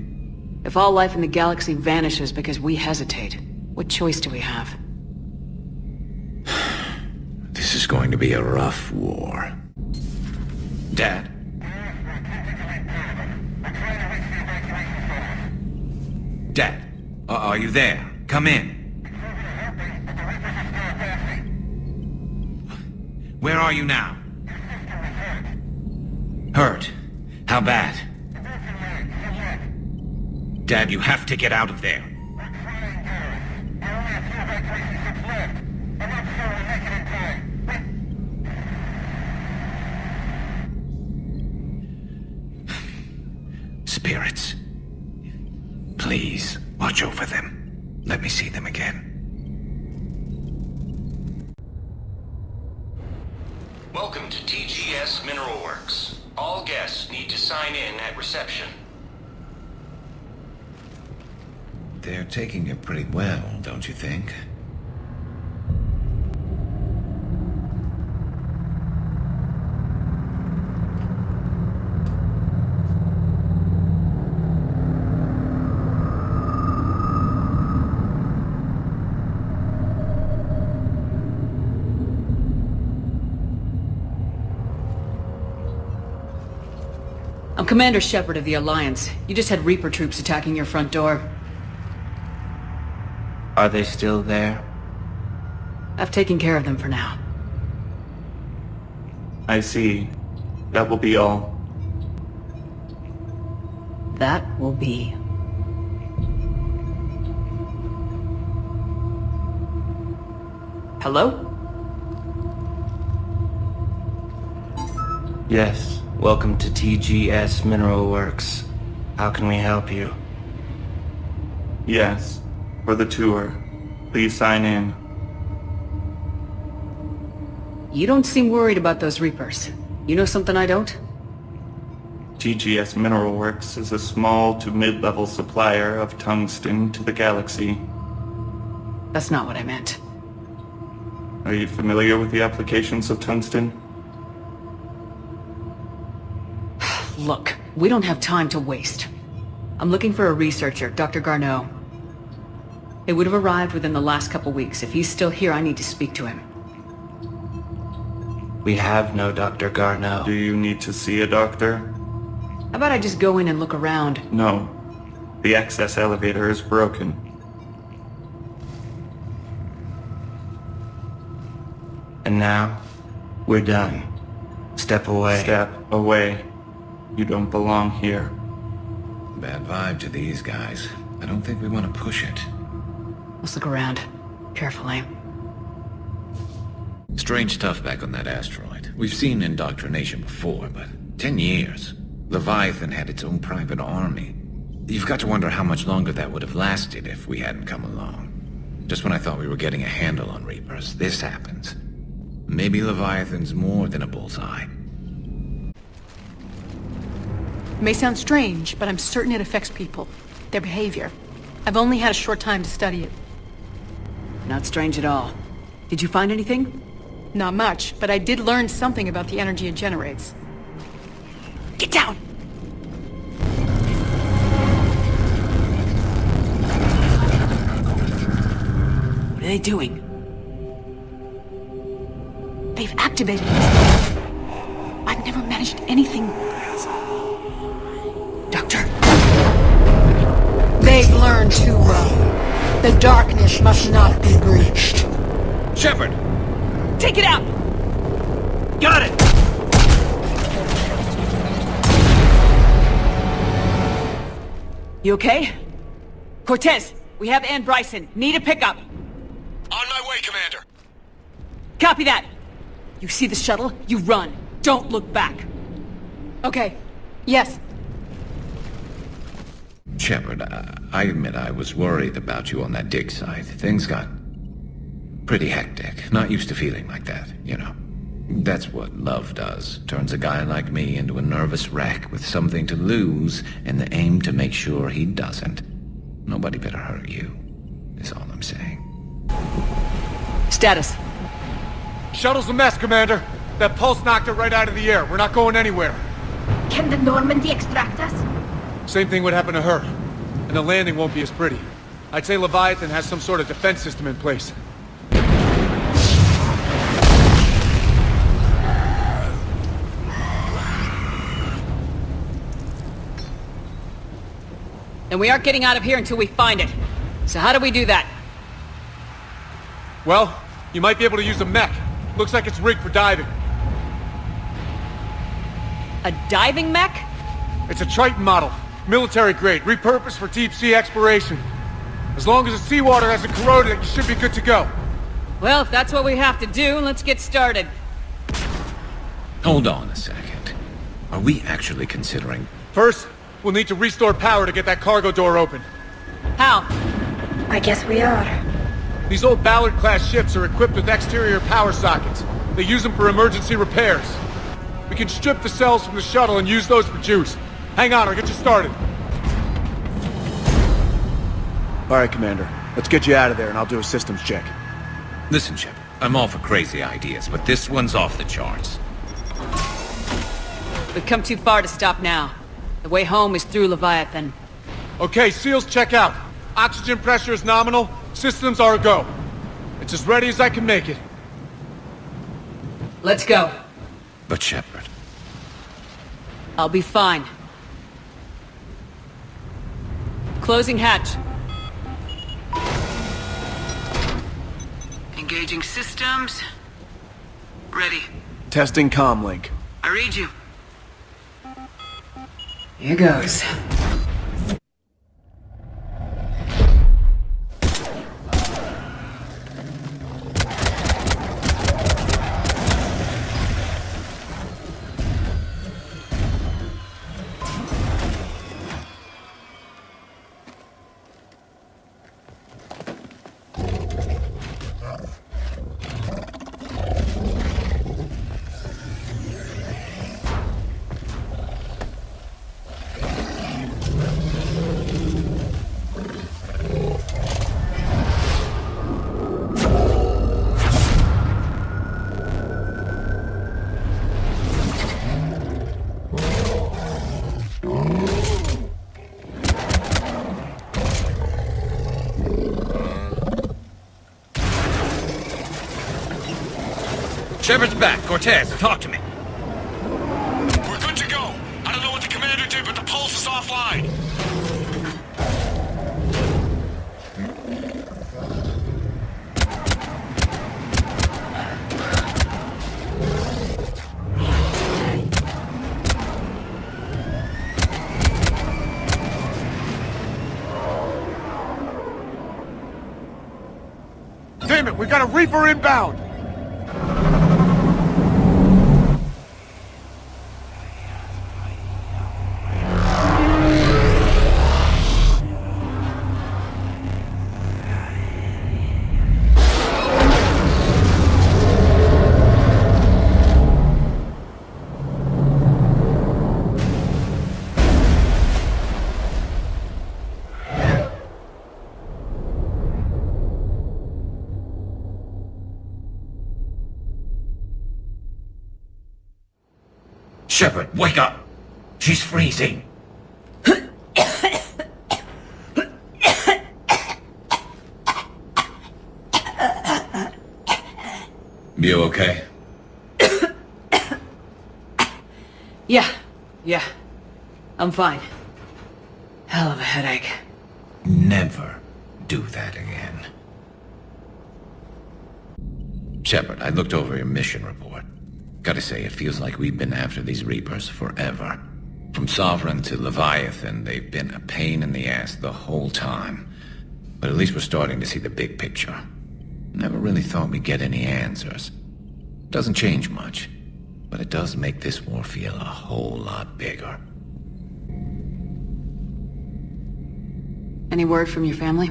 If all life in the galaxy vanishes because we hesitate, what choice do we have? This is going to be a rough war. Dad? Dad, are you there? Come in. Where are you now? Hurt? How bad? Dad, you have to get out of there. Spirits. Please, watch over them. Let me see them again. Welcome to TGS Mineral Works. All guests need to sign in at reception. They're taking it pretty well, don't you think? I'm Commander Shepard of the Alliance. You just had Reaper troops attacking your front door. Are they still there? I've taken care of them for now. I see. That will be all. That will be. Hello? Yes. Welcome to TGS Mineral Works. How can we help you? Yes. For the tour. Please sign in. You don't seem worried about those Reapers. You know something I don't? TGS Mineral Works is a small to mid-level supplier of tungsten to the galaxy. That's not what I meant. Are you familiar with the applications of tungsten? Look, we don't have time to waste. I'm looking for a researcher, Dr. Garneau. It would have arrived within the last couple weeks. If he's still here, I need to speak to him. We have no Dr. Garneau. Do you need to see a doctor? How about I just go in and look around? No. The access elevator is broken. And now, we're done. Step away. Step away. You don't belong here. Bad vibe to these guys. I don't think we want to push it. Let's look around. Carefully. Strange stuff back on that asteroid. We've seen indoctrination before, but 10 years. Leviathan had its own private army. You've got to wonder how much longer that would have lasted if we hadn't come along. Just when I thought we were getting a handle on Reapers, this happens. Maybe Leviathan's more than a bullseye. It may sound strange, but I'm certain it affects people. Their behavior. I've only had a short time to study it. Not strange at all. Did you find anything? Not much, but I did learn something about the energy it generates. Get down! What are they doing? They've activated it. I've never managed anything. Doctor. They've learned too well. The darkness must not be breached. Shepard! Take it out! Got it! You okay? Cortez, we have Ann Bryson. Need a pickup. On my way, Commander. Copy that. You see the shuttle? You run. Don't look back. Okay. Yes. Shepard, I admit I was worried about you on that dig site. Things got pretty hectic. Not used to feeling like that, you know. That's what love does. Turns a guy like me into a nervous wreck with something to lose and the aim to make sure he doesn't. Nobody better hurt you, is all I'm saying. Status. Shuttle's a mess, Commander. That pulse knocked it right out of the air. We're not going anywhere. Can the Normandy extract us? Same thing would happen to her. And the landing won't be as pretty. I'd say Leviathan has some sort of defense system in place. And we aren't getting out of here until we find it. So how do we do that? Well, you might be able to use a mech. Looks like it's rigged for diving. A diving mech? It's a Triton model. Military grade, repurposed for deep sea exploration. As long as the seawater hasn't corroded it, you should be good to go. Well, if that's what we have to do, let's get started. Hold on a second. Are we actually considering... First, we'll need to restore power to get that cargo door open. How? I guess we are. These old Ballard-class ships are equipped with exterior power sockets. They use them for emergency repairs. We can strip the cells from the shuttle and use those for juice. Hang on, I'll get you started. All right, Commander. Let's get you out of there and I'll do a systems check. Listen, Shepard, I'm all for crazy ideas, but this one's off the charts. We've come too far to stop now. The way home is through Leviathan. Okay, SEALs check out. Oxygen pressure is nominal. Systems are a go. It's as ready as I can make it. Let's go. But Shepard... I'll be fine. Closing hatch. Engaging systems. Ready. Testing comm link. I read you. Here goes. Shepard's back. Cortez, talk to me. We're good to go. I don't know what the commander did, but the pulse is offline. Damn it, we got a Reaper inbound! Shepard, wake up! She's freezing. You okay? Yeah. I'm fine. Hell of a headache. Never do that again. Shepard, I looked over your mission report. Gotta say, it feels like we've been after these Reapers forever. From Sovereign to Leviathan, they've been a pain in the ass the whole time. But at least we're starting to see the big picture. Never really thought we'd get any answers. Doesn't change much, but it does make this war feel a whole lot bigger. Any word from your family?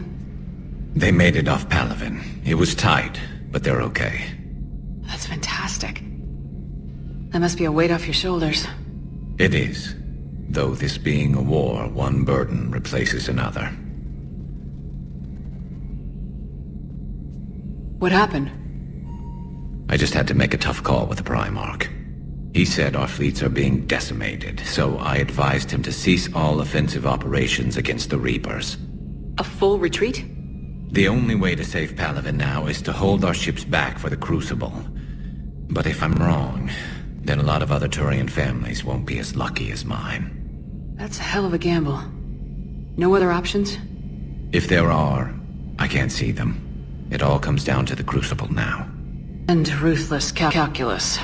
They made it off Palaven. It was tight, but they're okay. That's fantastic. That must be a weight off your shoulders. It is. Though this being a war, one burden replaces another. What happened? I just had to make a tough call with the Primarch. He said our fleets are being decimated, so I advised him to cease all offensive operations against the Reapers. A full retreat? The only way to save Palaven now is to hold our ships back for the Crucible. But if I'm wrong, then a lot of other Turian families won't be as lucky as mine. That's a hell of a gamble. No other options? If there are, I can't see them. It all comes down to the Crucible now. And ruthless calculus.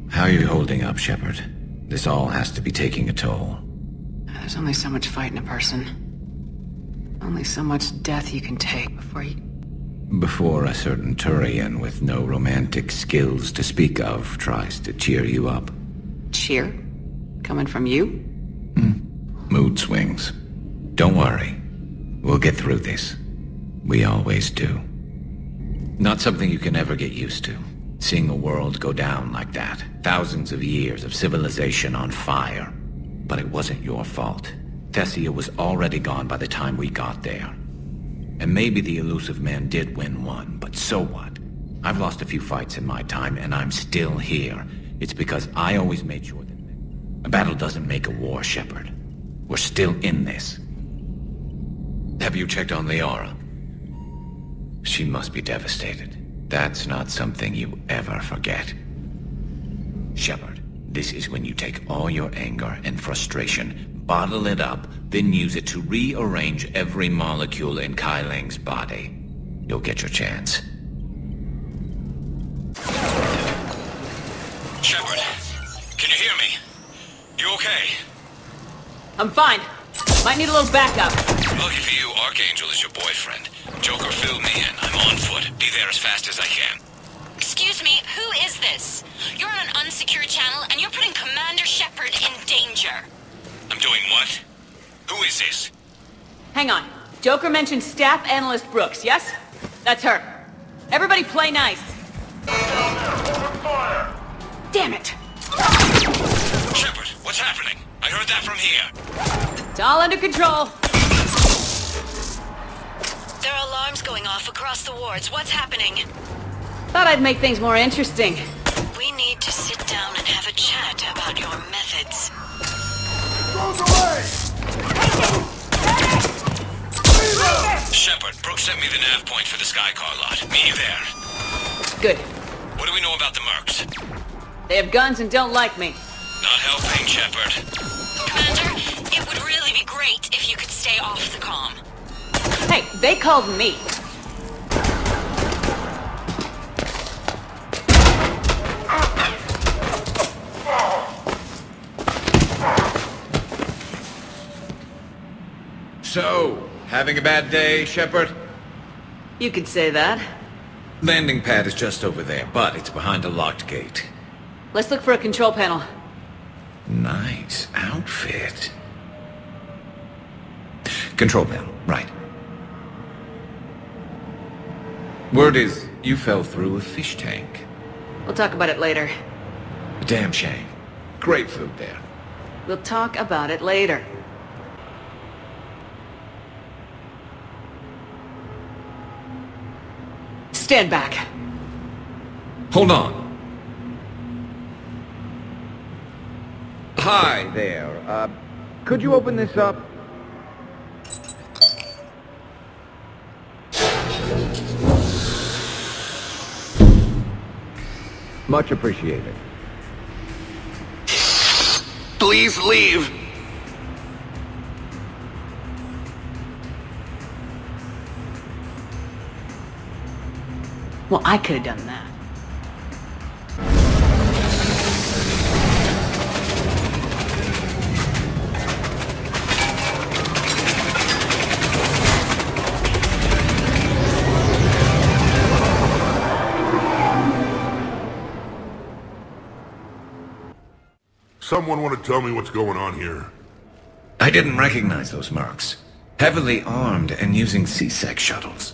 How are you holding up, Shepard? This all has to be taking a toll. There's only so much fight in a person. Only so much death you can take before a certain Turian with no romantic skills to speak of tries to cheer you up. Cheer? Coming from you? Mood swings. Don't worry. We'll get through this. We always do. Not something you can ever get used to. Seeing a world go down like that. Thousands of years of civilization on fire. But it wasn't your fault. Thessia was already gone by the time we got there. And maybe the elusive man did win one, but so what? I've lost a few fights in my time, and I'm still here. It's because I always made sure that a battle doesn't make a war, Shepard. We're still in this. Have you checked on Liara? She must be devastated. That's not something you ever forget. Shepard, this is when you take all your anger and frustration, bottle it up, then use it to rearrange every molecule in Kai Ling's body. You'll get your chance. Shepard, can you hear me? You okay? I'm fine. Might need a little backup. Lucky for you, Archangel is your boyfriend. Joker filled me in. I'm on foot. Be there as fast as I can. Excuse me, who is this? You're on an unsecured channel and you're putting Commander Shepard in danger. I'm doing what? Who is this? Hang on. Joker mentioned Staff Analyst Brooks, yes? That's her. Everybody play nice. Damn it! Shepard, what's happening? I heard that from here. It's all under control. There are alarms going off across the wards. What's happening? Thought I'd make things more interesting. We need to sit down and have a chat about your methods. Shepard, Brooks sent me the nav point for the Skycar lot. Meet you there. Good. What do we know about the mercs? They have guns and don't like me. Not helping, Shepard. Commander, it would really be great if you could stay off the comm. Hey, they called me. So, having a bad day, Shepard? You could say that. Landing pad is just over there, but it's behind a locked gate. Let's look for a control panel. Nice outfit. Control panel, right. Word is, you fell through a fish tank. We'll talk about it later. Damn shame. Great food there. We'll talk about it later. Stand back. Hold on. hi there. Could you open this up? Much appreciated. Please leave. Well, I could have done that. Someone want to tell me what's going on here? I didn't recognize those mercs. Heavily armed and using C-Sec shuttles.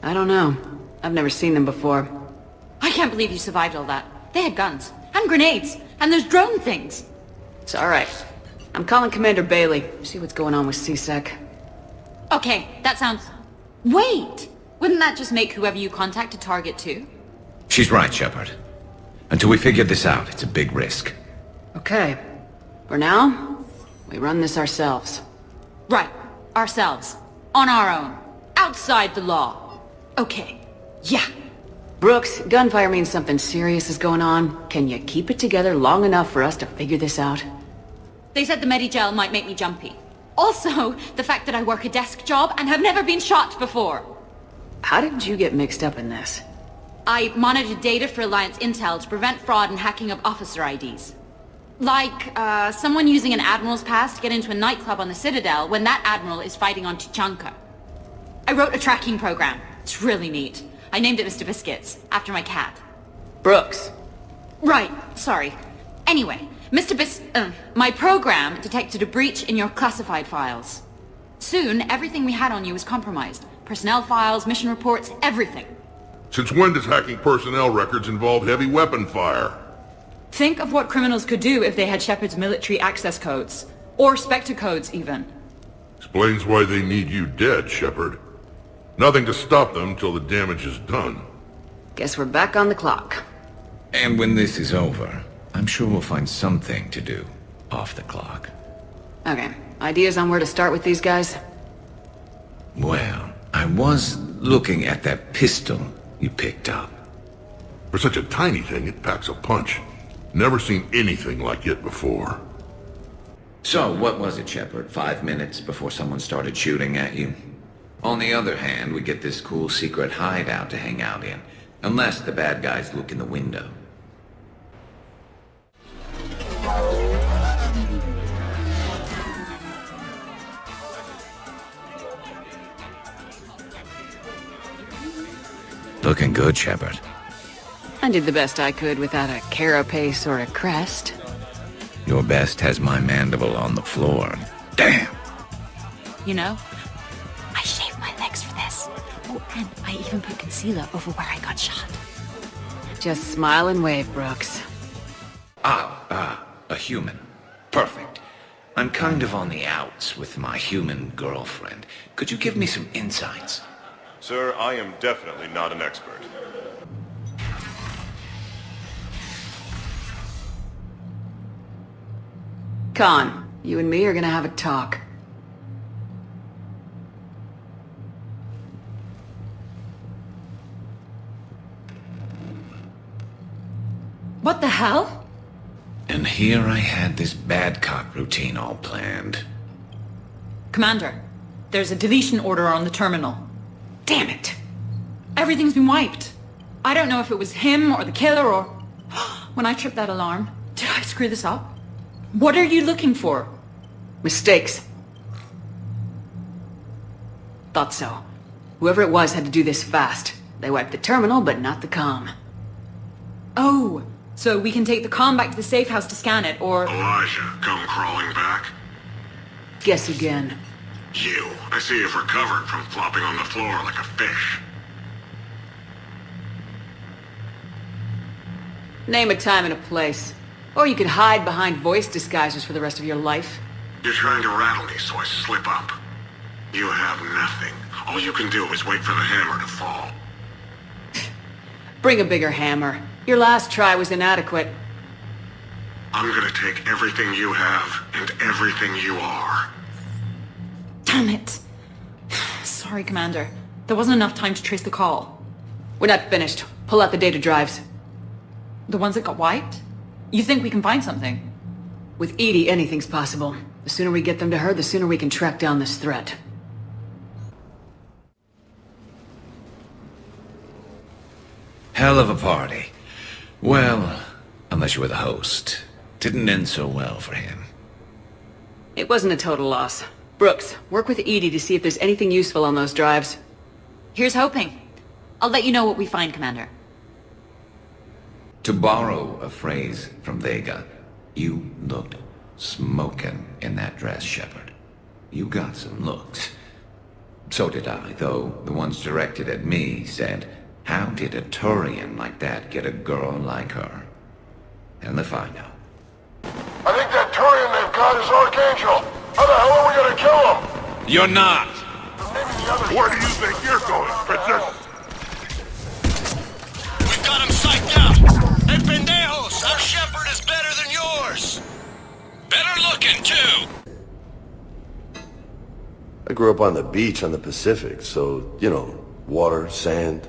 I don't know. I've never seen them before. I can't believe you survived all that. They had guns, and grenades, and those drone things. It's alright. I'm calling Commander Bailey. See what's going on with C-Sec. Okay, that sounds... Wait! Wouldn't that just make whoever you contact a target too? She's right, Shepard. Until we figure this out, it's a big risk. Okay. For now, we run this ourselves. Right. Ourselves. On our own. Outside the law. Okay. Yeah. Brooks, gunfire means something serious is going on. Can you keep it together long enough for us to figure this out? They said the Medigel might make me jumpy. Also, the fact that I work a desk job and have never been shot before. How did you get mixed up in this? I monitored data for Alliance intel to prevent fraud and hacking of officer IDs. Like, someone using an Admiral's pass to get into a nightclub on the Citadel when that Admiral is fighting on Tuchanka. I wrote a tracking program. It's really neat. I named it Mr. Biscuits, after my cat. Brooks. Right, sorry. Anyway, my program detected a breach in your classified files. Soon, everything we had on you was compromised. Personnel files, mission reports, everything. Since when does hacking personnel records involve heavy weapon fire? Think of what criminals could do if they had Shepard's military access codes. Or Spectre codes, even. Explains why they need you dead, Shepard. Nothing to stop them till the damage is done. Guess we're back on the clock. And when this is over, I'm sure we'll find something to do off the clock. Okay, ideas on where to start with these guys? Well, I was looking at that pistol you picked up. For such a tiny thing, it packs a punch. Never seen anything like it before. So, what was it, Shepard? 5 minutes before someone started shooting at you? On the other hand, we get this cool secret hideout to hang out in. Unless the bad guys look in the window. Looking good, Shepard. I did the best I could without a carapace or a crest. Your best has my mandible on the floor. Damn! You know, I shaved my legs for this. Oh, and I even put concealer over where I got shot. Just smile and wave, Brooks. A human. Perfect. I'm kind of on the outs with my human girlfriend. Could you give me some insights? Sir, I am definitely not an expert. Khan, you and me are gonna have a talk. What the hell? And here I had this bad cop routine all planned. Commander, there's a deletion order on the terminal. Damn it! Everything's been wiped. I don't know if it was him or the killer or... When I tripped that alarm, did I screw this up? What are you looking for? Mistakes. Thought so. Whoever it was had to do this fast. They wiped the terminal, but not the comm. Oh, so we can take the comm back to the safe house to scan it, or... Elijah, come crawling back. Guess again. You. I see you've recovered from flopping on the floor like a fish. Name a time and a place. Or you could hide behind voice disguisers for the rest of your life. You're trying to rattle me so I slip up. You have nothing. All you can do is wait for the hammer to fall. Bring a bigger hammer. Your last try was inadequate. I'm gonna take everything you have and everything you are. Damn it. Sorry, Commander. There wasn't enough time to trace the call. We're not finished. Pull out the data drives. The ones that got wiped? You think we can find something? With Edie, anything's possible. The sooner we get them to her, the sooner we can track down this threat. Hell of a party. Well, unless you were the host. Didn't end so well for him. It wasn't a total loss. Brooks, work with Edie to see if there's anything useful on those drives. Here's hoping. I'll let you know what we find, Commander. To borrow a phrase from Vega, you looked smokin' in that dress, Shepard. You got some looks. So did I, though the ones directed at me said, how did a Turian like that get a girl like her? And if I know. I think that Turian they've got is Archangel. How the hell are we gonna kill him? You're not! Where do you think you're going, Princess? We've got him psyched out! Hey, pendejos! Our Shepard is better than yours! Better looking, too! I grew up on the beach on the Pacific, so, you know, water, sand,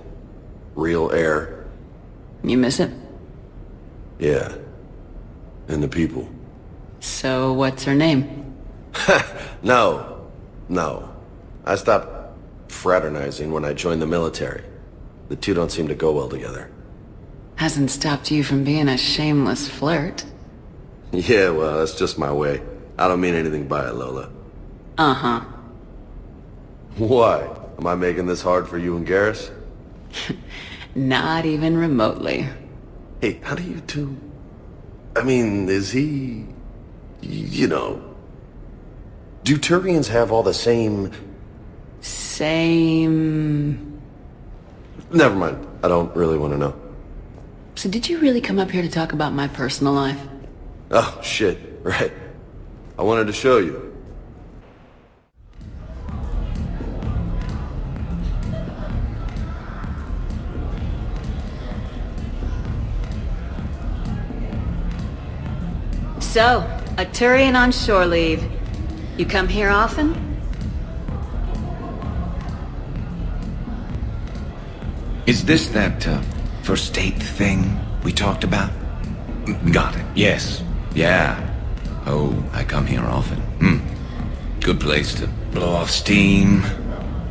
real air. You miss it? Yeah. And the people. So, what's her name? No. I stopped fraternizing when I joined the military. The two don't seem to go well together. Hasn't stopped you from being a shameless flirt. Yeah, well, that's just my way. I don't mean anything by it, Lola. Uh-huh. Why? Am I making this hard for you and Garrus? Not even remotely. Hey, how do you two... I mean, is he... You know... Do Turians have all the same... Same... Never mind. I don't really want to know. So did you really come up here to talk about my personal life? Oh, shit. Right. I wanted to show you. So, a Turian on shore leave. You come here often? Is this that, first date thing we talked about? Got it. Yes. Yeah. Oh, I come here often. Good place to blow off steam.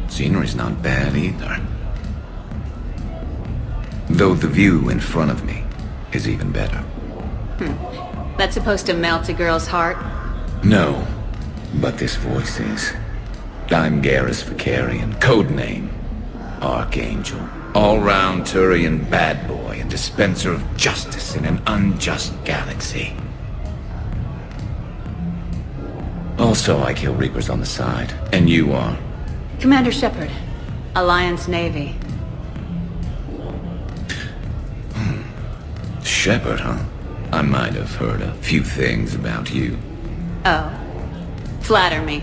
Scenery's not bad either. Though the view in front of me is even better. That's supposed to melt a girl's heart? No, but this voice is. I'm Garrus Vicarian, codename Archangel. All-round Turian bad boy and dispenser of justice in an unjust galaxy. Also, I kill Reapers on the side. And you are? Commander Shepard, Alliance Navy. Shepard, huh? I might have heard a few things about you. Oh. Flatter me.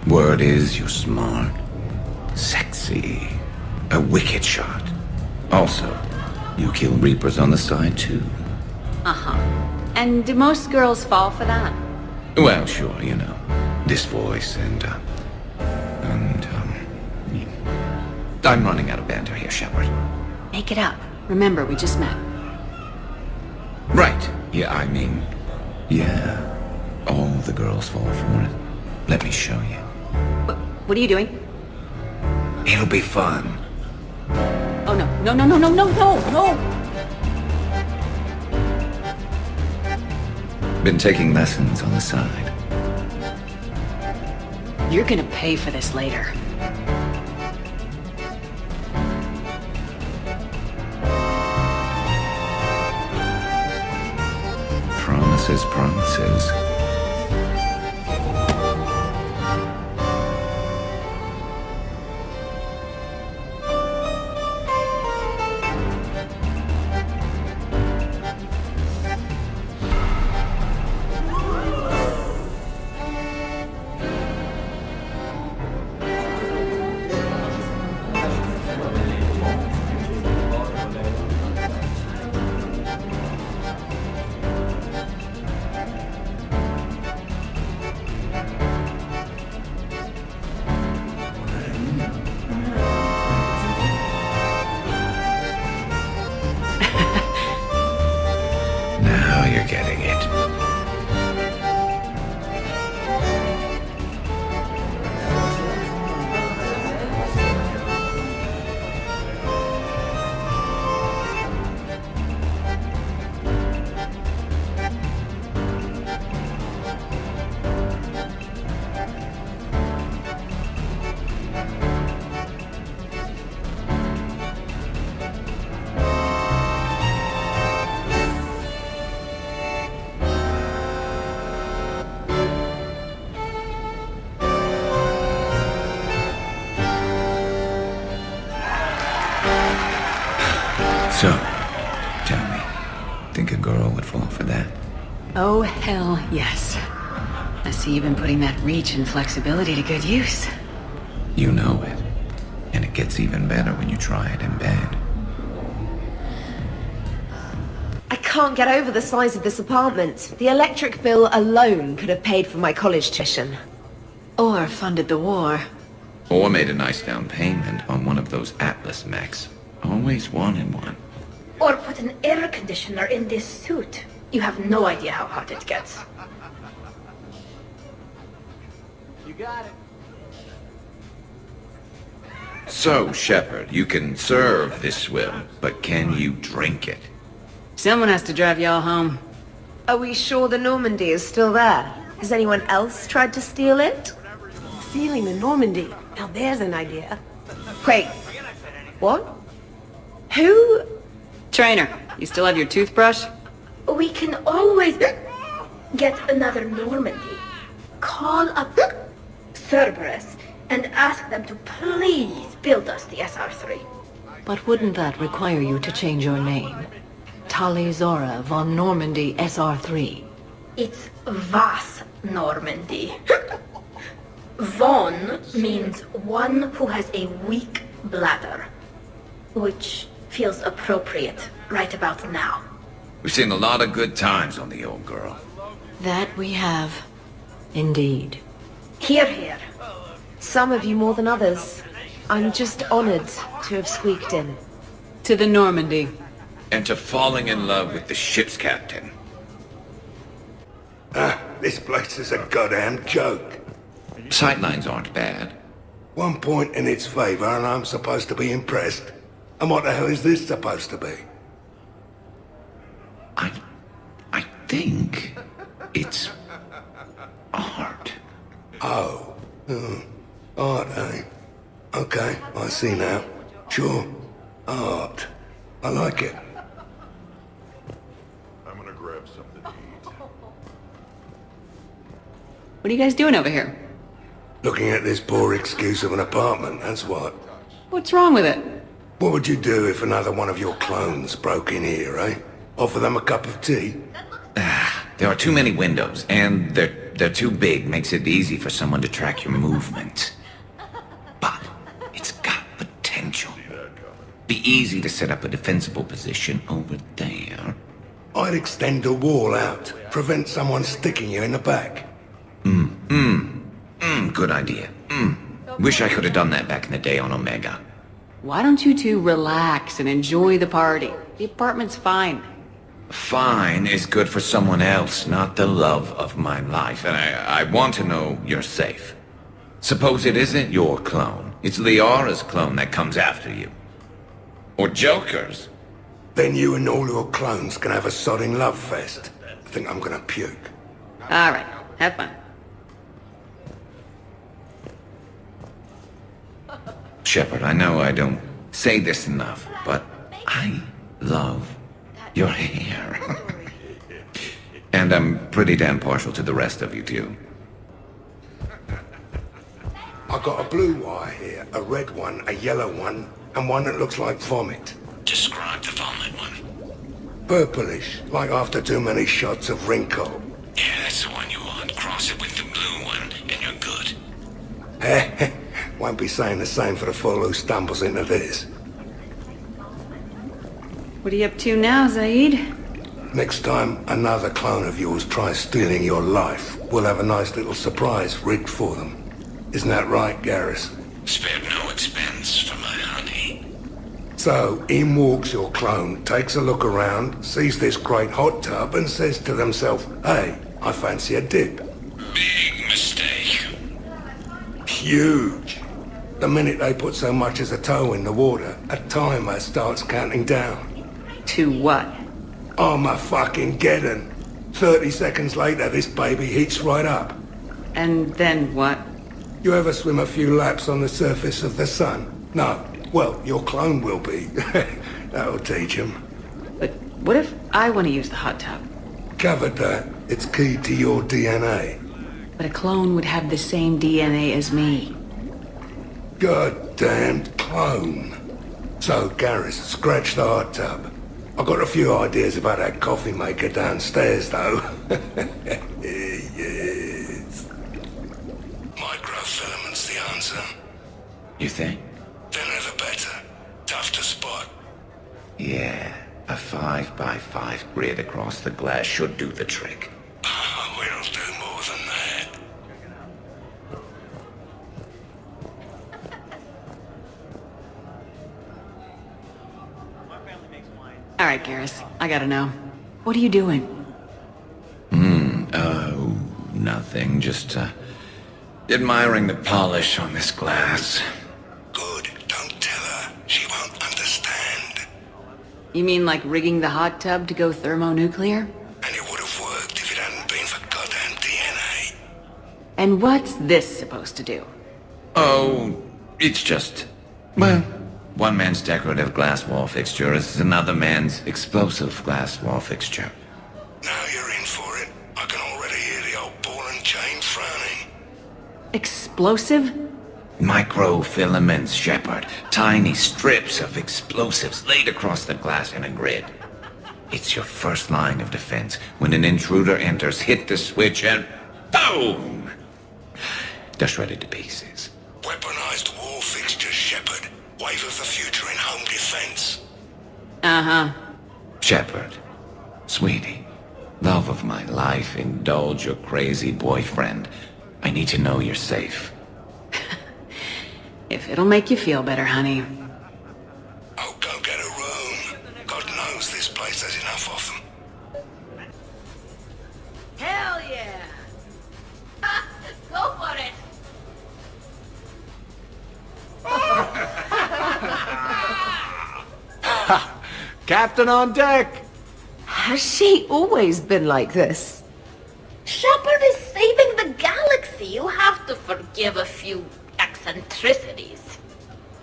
Word is you're smart, sexy, a wicked shot. Also, you kill Reapers on the side too. Uh-huh. And do most girls fall for that? Well, sure, you know. This voice and I'm running out of banter here, Shepard. Make it up. Remember, we just met. Right. Yeah, I mean... Yeah. All the girls fall for it. Let me show you. What are you doing? It'll be fun. Oh, no. No! Been taking lessons on the side. You're gonna pay for this later. Promises. So, tell me, think a girl would fall for that? Oh, hell yes. I see you've been putting that reach and flexibility to good use. You know it. And it gets even better when you try it in bed. I can't get over the size of this apartment. The electric bill alone could have paid for my college tuition. Or funded the war. Or made a nice down payment on one of those Atlas mechs. Always wanted one. Or put an air conditioner in this suit. You have no idea how hot it gets. You got it. So, Shepard, you can serve this swill, but can you drink it? Someone has to drive y'all home. Are we sure the Normandy is still there? Has anyone else tried to steal it? Stealing the Normandy? Now there's an idea. Wait, what? Who? Trainer, you still have your toothbrush? We can always get another Normandy. Call up Cerberus and ask them to please build us the SR-3. But wouldn't that require you to change your name? Tali Zora von Normandy SR-3. It's Vas Normandy. Von means one who has a weak bladder, which feels appropriate right about now. We've seen a lot of good times on the old girl. That we have. Indeed. Here, here. Some of you more than others. I'm just honored to have squeaked in. To the Normandy. And to falling in love with the ship's captain. This place is a goddamn joke. Sightlines aren't bad. 1 point in its favor and I'm supposed to be impressed. And what the hell is this supposed to be? I think it's art. Oh. Art, eh? Okay, I see now. Sure. Art. I like it. I'm gonna grab something to eat. What are you guys doing over here? Looking at this poor excuse of an apartment, that's what. What's wrong with it? What would you do if another one of your clones broke in here, eh? Offer them a cup of tea? There are too many windows, and they're too big. Makes it easy for someone to track your movement. But it's got potential. Be easy to set up a defensible position over there. I'd extend the wall out. Prevent someone sticking you in the back. Good idea. Wish I could have done that back in the day on Omega. Why don't you two relax and enjoy the party? The apartment's fine. Fine is good for someone else, not the love of my life. And I want to know you're safe. Suppose it isn't your clone. It's Liara's clone that comes after you. Or Joker's. Then you and all your clones can have a sodding love fest. I think I'm gonna puke. Alright, have fun. Shepard, I know I don't say this enough, but I love your hair. And I'm pretty damn partial to the rest of you, too. I got a blue wire here, a red one, a yellow one, and one that looks like vomit. Describe the vomit one. Purplish, like after too many shots of wrinkle. Yeah, that's the one you want. Cross it with the blue one, and you're good. Won't be saying the same for the fool who stumbles into this. What are you up to now, Zaid? Next time another clone of yours tries stealing your life, we'll have a nice little surprise rigged for them. Isn't that right, Garrus? Spared no expense for my honey. So, in walks your clone, takes a look around, sees this great hot tub and says to themselves, hey, I fancy a dip. Big mistake. Huge. The minute they put so much as a toe in the water, a timer starts counting down. To what? Armageddon. 30 seconds later, this baby heats right up. And then what? You ever swim a few laps on the surface of the sun? No. Well, your clone will be. That'll teach him. But what if I want to use the hot tub? Covered that. It's key to your DNA. But a clone would have the same DNA as me. Goddamned clone. So, Garrus, scratch the hot tub. I've got a few ideas about that coffee maker downstairs, though. Yes. Microfilaments's the answer. You think? They're never better. Tough to spot. Yeah, a 5x5 grid across the glass should do the trick. Oh, we'll do more than that. All right, Garrus, I gotta know. What are you doing? Oh, nothing. Just, admiring the polish on this glass. Good. Don't tell her. She won't understand. You mean like rigging the hot tub to go thermonuclear? And it would have worked if it hadn't been for goddamn DNA. And what's this supposed to do? Oh, it's just... well, one man's decorative glass wall fixture is another man's explosive glass wall fixture. Now you're in for it. I can already hear the old ball and chain frowning. Explosive? Microfilaments, Shepard. Tiny strips of explosives laid across the glass in a grid. It's your first line of defense. When an intruder enters, hit the switch and... boom! They're shredded to pieces. Weaponized wall fixtures, Shepard. Wave of the future in home defense. Uh-huh. Shepard, sweetie, love of my life, indulge your crazy boyfriend. I need to know you're safe. If it'll make you feel better, honey. Oh, go get a room. God knows this place has enough of them. Hell yeah! Go for it! Captain on deck! Has she always been like this? Shepard is saving the galaxy. You have to forgive a few eccentricities.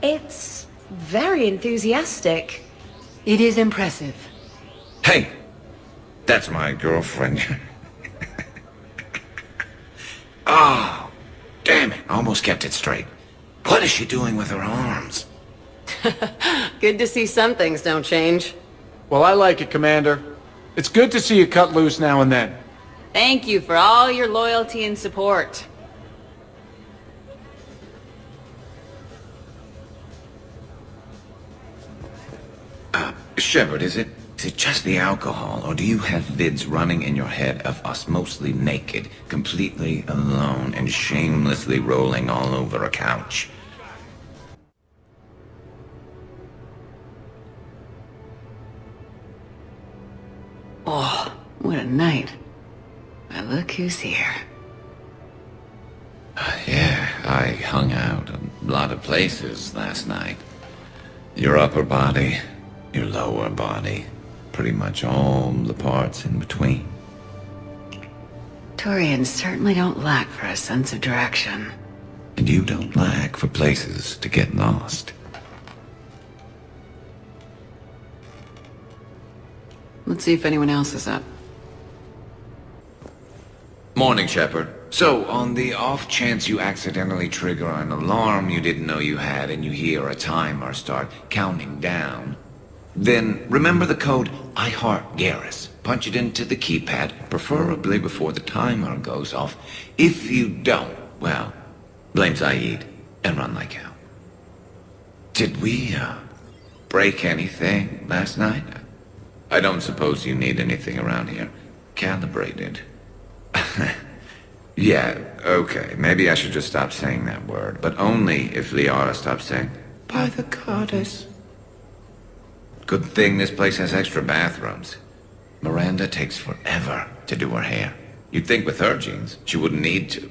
It's very enthusiastic. It is impressive. Hey, that's my girlfriend. Oh, damn it, almost kept it straight. What is she doing with her arms? Good to see some things don't change. Well, I like it, Commander. It's good to see you cut loose now and then. Thank you for all your loyalty and support. Shepard, is it just the alcohol, or do you have vids running in your head of us mostly naked, completely alone, and shamelessly rolling all over a couch? Oh, what a night. But look who's here. Yeah, I hung out a lot of places last night. Your upper body, your lower body, pretty much all the parts in between. Turians certainly don't lack for a sense of direction. And you don't lack for places to get lost. Let's see if anyone else is up. Morning, Shepard. So, on the off chance you accidentally trigger an alarm you didn't know you had and you hear a timer start counting down, then remember the code I Heart Garrus. Punch it into the keypad, preferably before the timer goes off. If you don't, well, blame Zaid and run like hell. Did we, break anything last night? I don't suppose you need anything around here. Calibrated. Yeah, okay. Maybe I should just stop saying that word. But only if Liara stops saying, by the goddess. Good thing this place has extra bathrooms. Miranda takes forever to do her hair. You'd think with her genes, she wouldn't need to.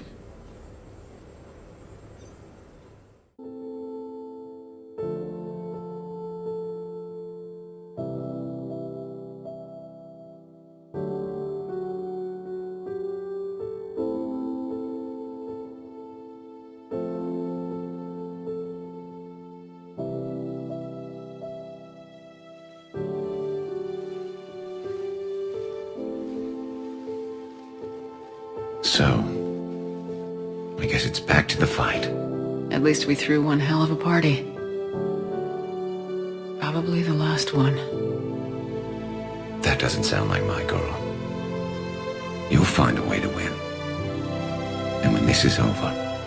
So, I guess it's back to the fight. At least we threw one hell of a party. Probably the last one. That doesn't sound like my girl. You'll find a way to win. And when this is over,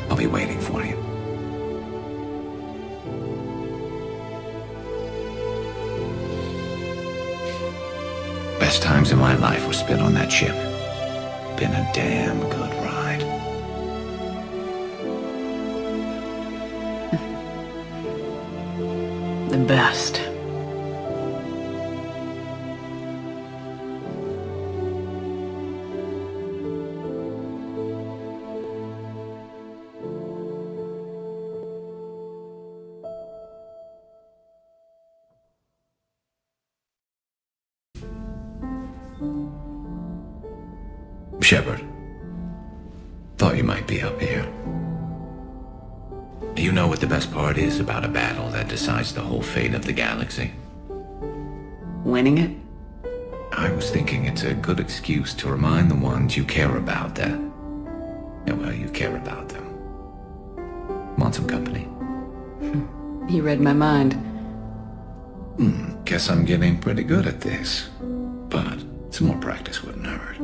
I'll be waiting for you. Best times in my life were spent on that ship. Been a damn good ride. The best. Shepard. Thought you might be up here. You know what the best part is about a battle that decides the whole fate of the galaxy? Winning it? I was thinking it's a good excuse to remind the ones you care about that, well, you care about them. Want some company? You read my mind. Guess I'm getting pretty good at this, but some more practice wouldn't hurt.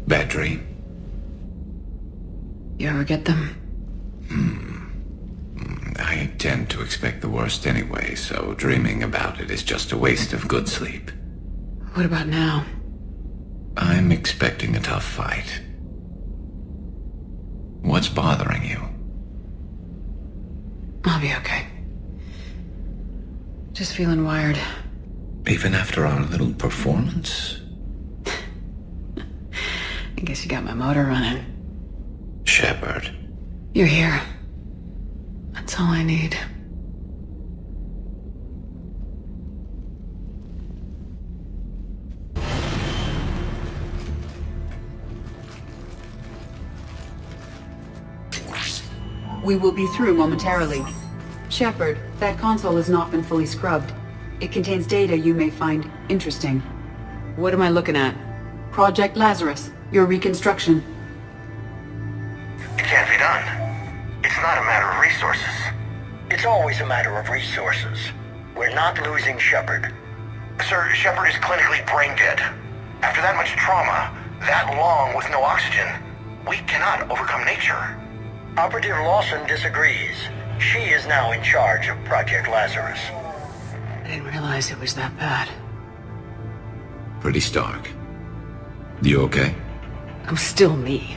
Bad dream? You ever get them? I tend to expect the worst anyway, so dreaming about it is just a waste of good sleep. What about now? I'm expecting a tough fight. What's bothering you? I'll be okay. Just feeling wired. Even after our little performance? I guess you got my motor running. Shepard. You're here. That's all I need. We will be through momentarily. Shepard, that console has not been fully scrubbed. It contains data you may find interesting. What am I looking at? Project Lazarus, your reconstruction. It can't be done. It's not a matter of resources. It's always a matter of resources. We're not losing Shepard. Sir, Shepard is clinically brain dead. After that much trauma, that long with no oxygen, we cannot overcome nature. Operative Lawson disagrees. She is now in charge of Project Lazarus. I didn't realize it was that bad. Pretty stark. You okay? I'm still me.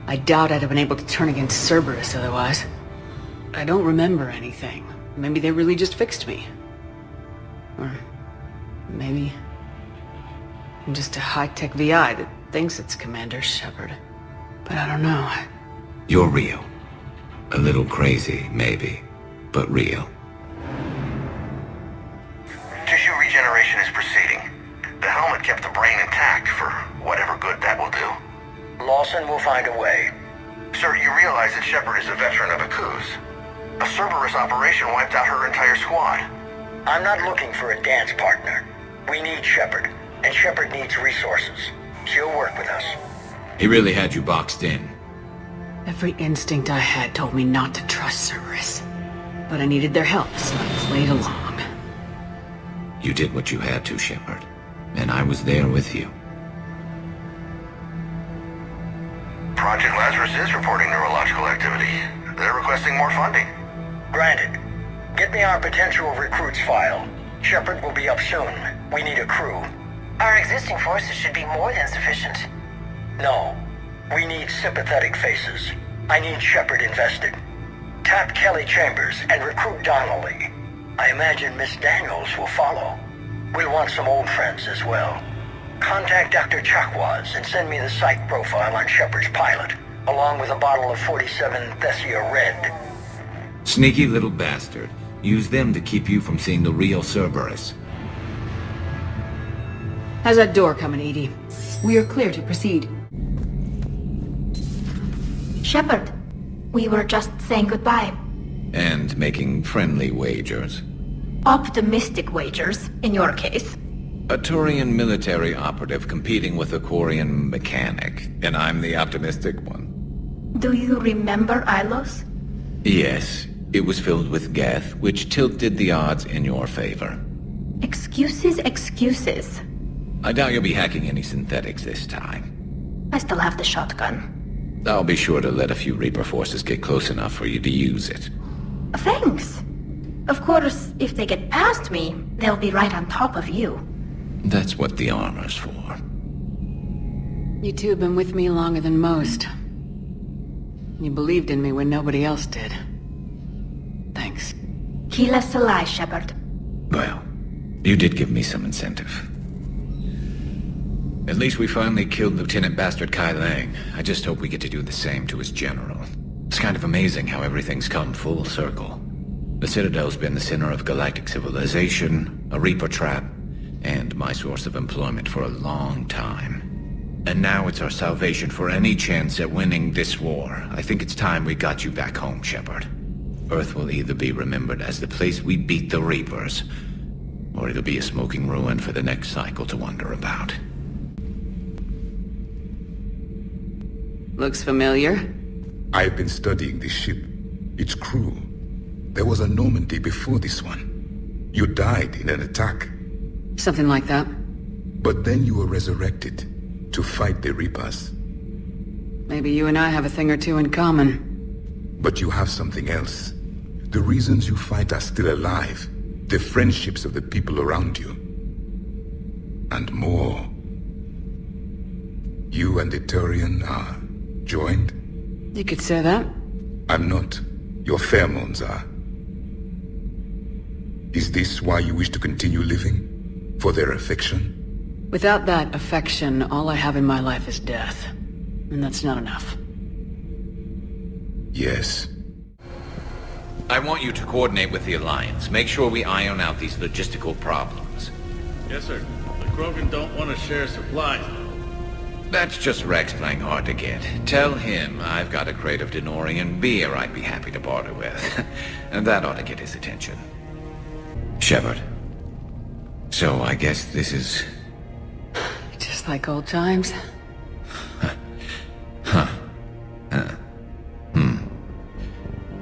I doubt I'd have been able to turn against Cerberus otherwise. I don't remember anything. Maybe they really just fixed me. Or maybe I'm just a high-tech VI that thinks it's Commander Shepard. But I don't know. You're real. A little crazy, maybe, but real. Tissue regeneration is proceeding. The helmet kept the brain intact for whatever good that will do. Lawson will find a way. Sir, you realize that Shepard is a veteran of a coup. A Cerberus operation wiped out her entire squad. I'm not looking for a dance partner. We need Shepard, and Shepard needs resources. She'll work with us. He really had you boxed in. Every instinct I had told me not to trust Cerberus. But I needed their help, so I played along. You did what you had to, Shepard. And I was there with you. Project Lazarus is reporting neurological activity. They're requesting more funding. Granted. Get me our potential recruits file. Shepard will be up soon. We need a crew. Our existing forces should be more than sufficient. No. We need sympathetic faces. I need Shepard invested. Tap Kelly Chambers and recruit Donnelly. I imagine Miss Daniels will follow. We'll want some old friends as well. Contact Dr. Chakwas and send me the psych profile on Shepard's pilot. along with a bottle of 47 Thessia Red. Sneaky little bastard. Use them to keep you from seeing the real Cerberus. How's that door coming, Edie? We are clear to proceed. Shepard, we were just saying goodbye. And making friendly wagers. Optimistic wagers, in your case. A Turian military operative competing with a Quarian mechanic, and I'm the optimistic one. Do you remember Ilos? Yes, it was filled with Geth, which tilted the odds in your favor. Excuses, excuses. I doubt you'll be hacking any synthetics this time. I still have the shotgun. I'll be sure to let a few Reaper forces get close enough for you to use it. Thanks. Of course, if they get past me, they'll be right on top of you. That's what the armor's for. You two have been with me longer than most. You believed in me when nobody else did. Thanks. Kila Salai, Shepard. Well, you did give me some incentive. At least we finally killed Lieutenant Bastard Kai Lang. I just hope we get to do the same to his general. It's kind of amazing how everything's come full circle. The Citadel's been the center of galactic civilization, a Reaper trap, and my source of employment for a long time. And now it's our salvation for any chance at winning this war. I think it's time we got you back home, Shepard. Earth will either be remembered as the place we beat the Reapers, or it'll be a smoking ruin for the next cycle to wonder about. Looks familiar. I've been studying this ship, its crew. There was a Normandy before this one. You died in an attack. Something like that. But then you were resurrected to fight the Reapers. Maybe you and I have a thing or two in common. But you have something else. The reasons you fight are still alive. The friendships of the people around you. And more. You and the Turian are joined? You could say that. I'm not. Your pheromones are. Is this why you wish to continue living? For their affection? Without that affection, all I have in my life is death. And that's not enough. Yes. I want you to coordinate with the Alliance. Make sure we iron out these logistical problems. Yes, sir. The Krogan don't want to share supplies. That's just Rex playing hard to get. Tell him I've got a crate of Denorian beer I'd be happy to barter with. And that ought to get his attention. Shepard. So I guess this is... Just like old times.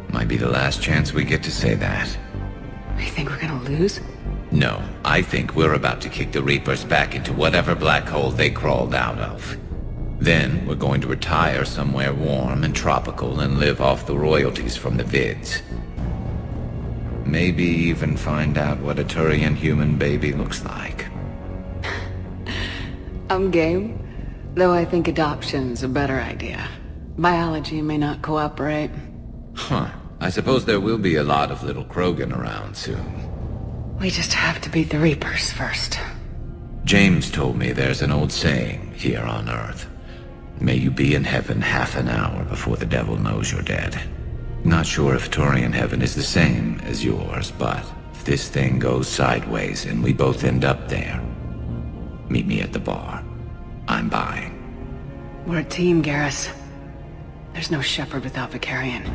Might be the last chance we get to say that. You think we're gonna lose? No, I think we're about to kick the Reapers back into whatever black hole they crawled out of. Then we're going to retire somewhere warm and tropical and live off the royalties from the vids. Maybe even find out what a Turian human baby looks like. I'm game, though I think adoption's a better idea. Biology may not cooperate. Huh. I suppose there will be a lot of little Krogan around soon. We just have to beat the Reapers first. James told me there's an old saying here on Earth. May you be in heaven half an hour before the devil knows you're dead. Not sure if Turian heaven is the same as yours, but if this thing goes sideways and we both end up there, meet me at the bar. I'm buying. We're a team, Garrus. There's no Shepard without Vicarian,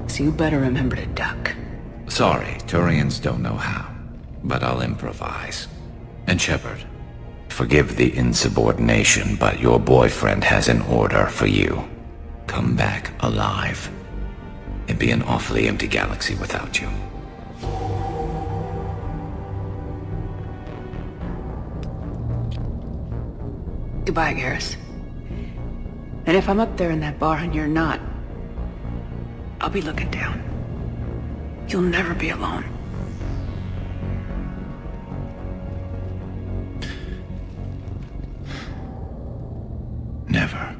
so you better remember to duck. Sorry, Turians don't know how, but I'll improvise. And Shepard, forgive the insubordination, but your boyfriend has an order for you. Come back alive. It'd be an awfully empty galaxy without you. Goodbye, Garrus. And if I'm up there in that bar and you're not, I'll be looking down. You'll never be alone. Never.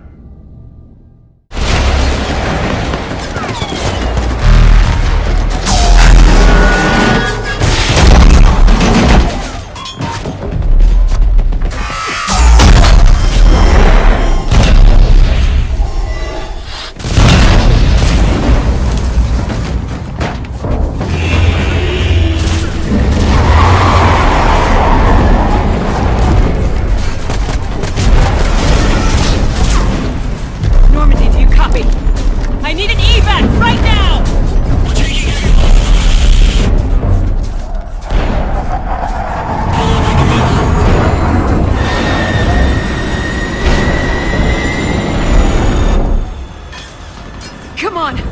Come on! Here.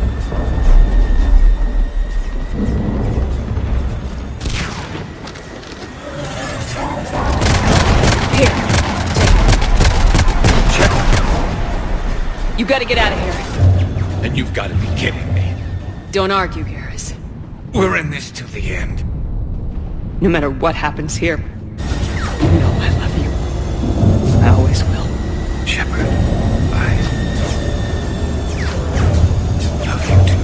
You gotta get out of here. And you've got to be kidding me. Don't argue, Garrus. We're in this till the end. No matter what happens here, you know I love you. I always will. Shepard, I love you too.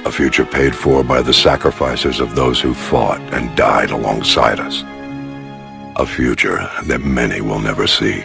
A future paid for by the sacrifices of those who fought and died alongside us. A future that many will never see.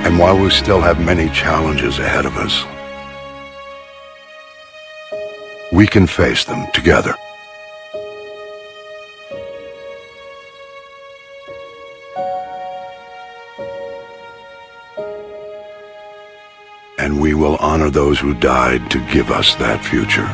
And while we still have many challenges ahead of us, we can face them together. And we will honor those who died to give us that future.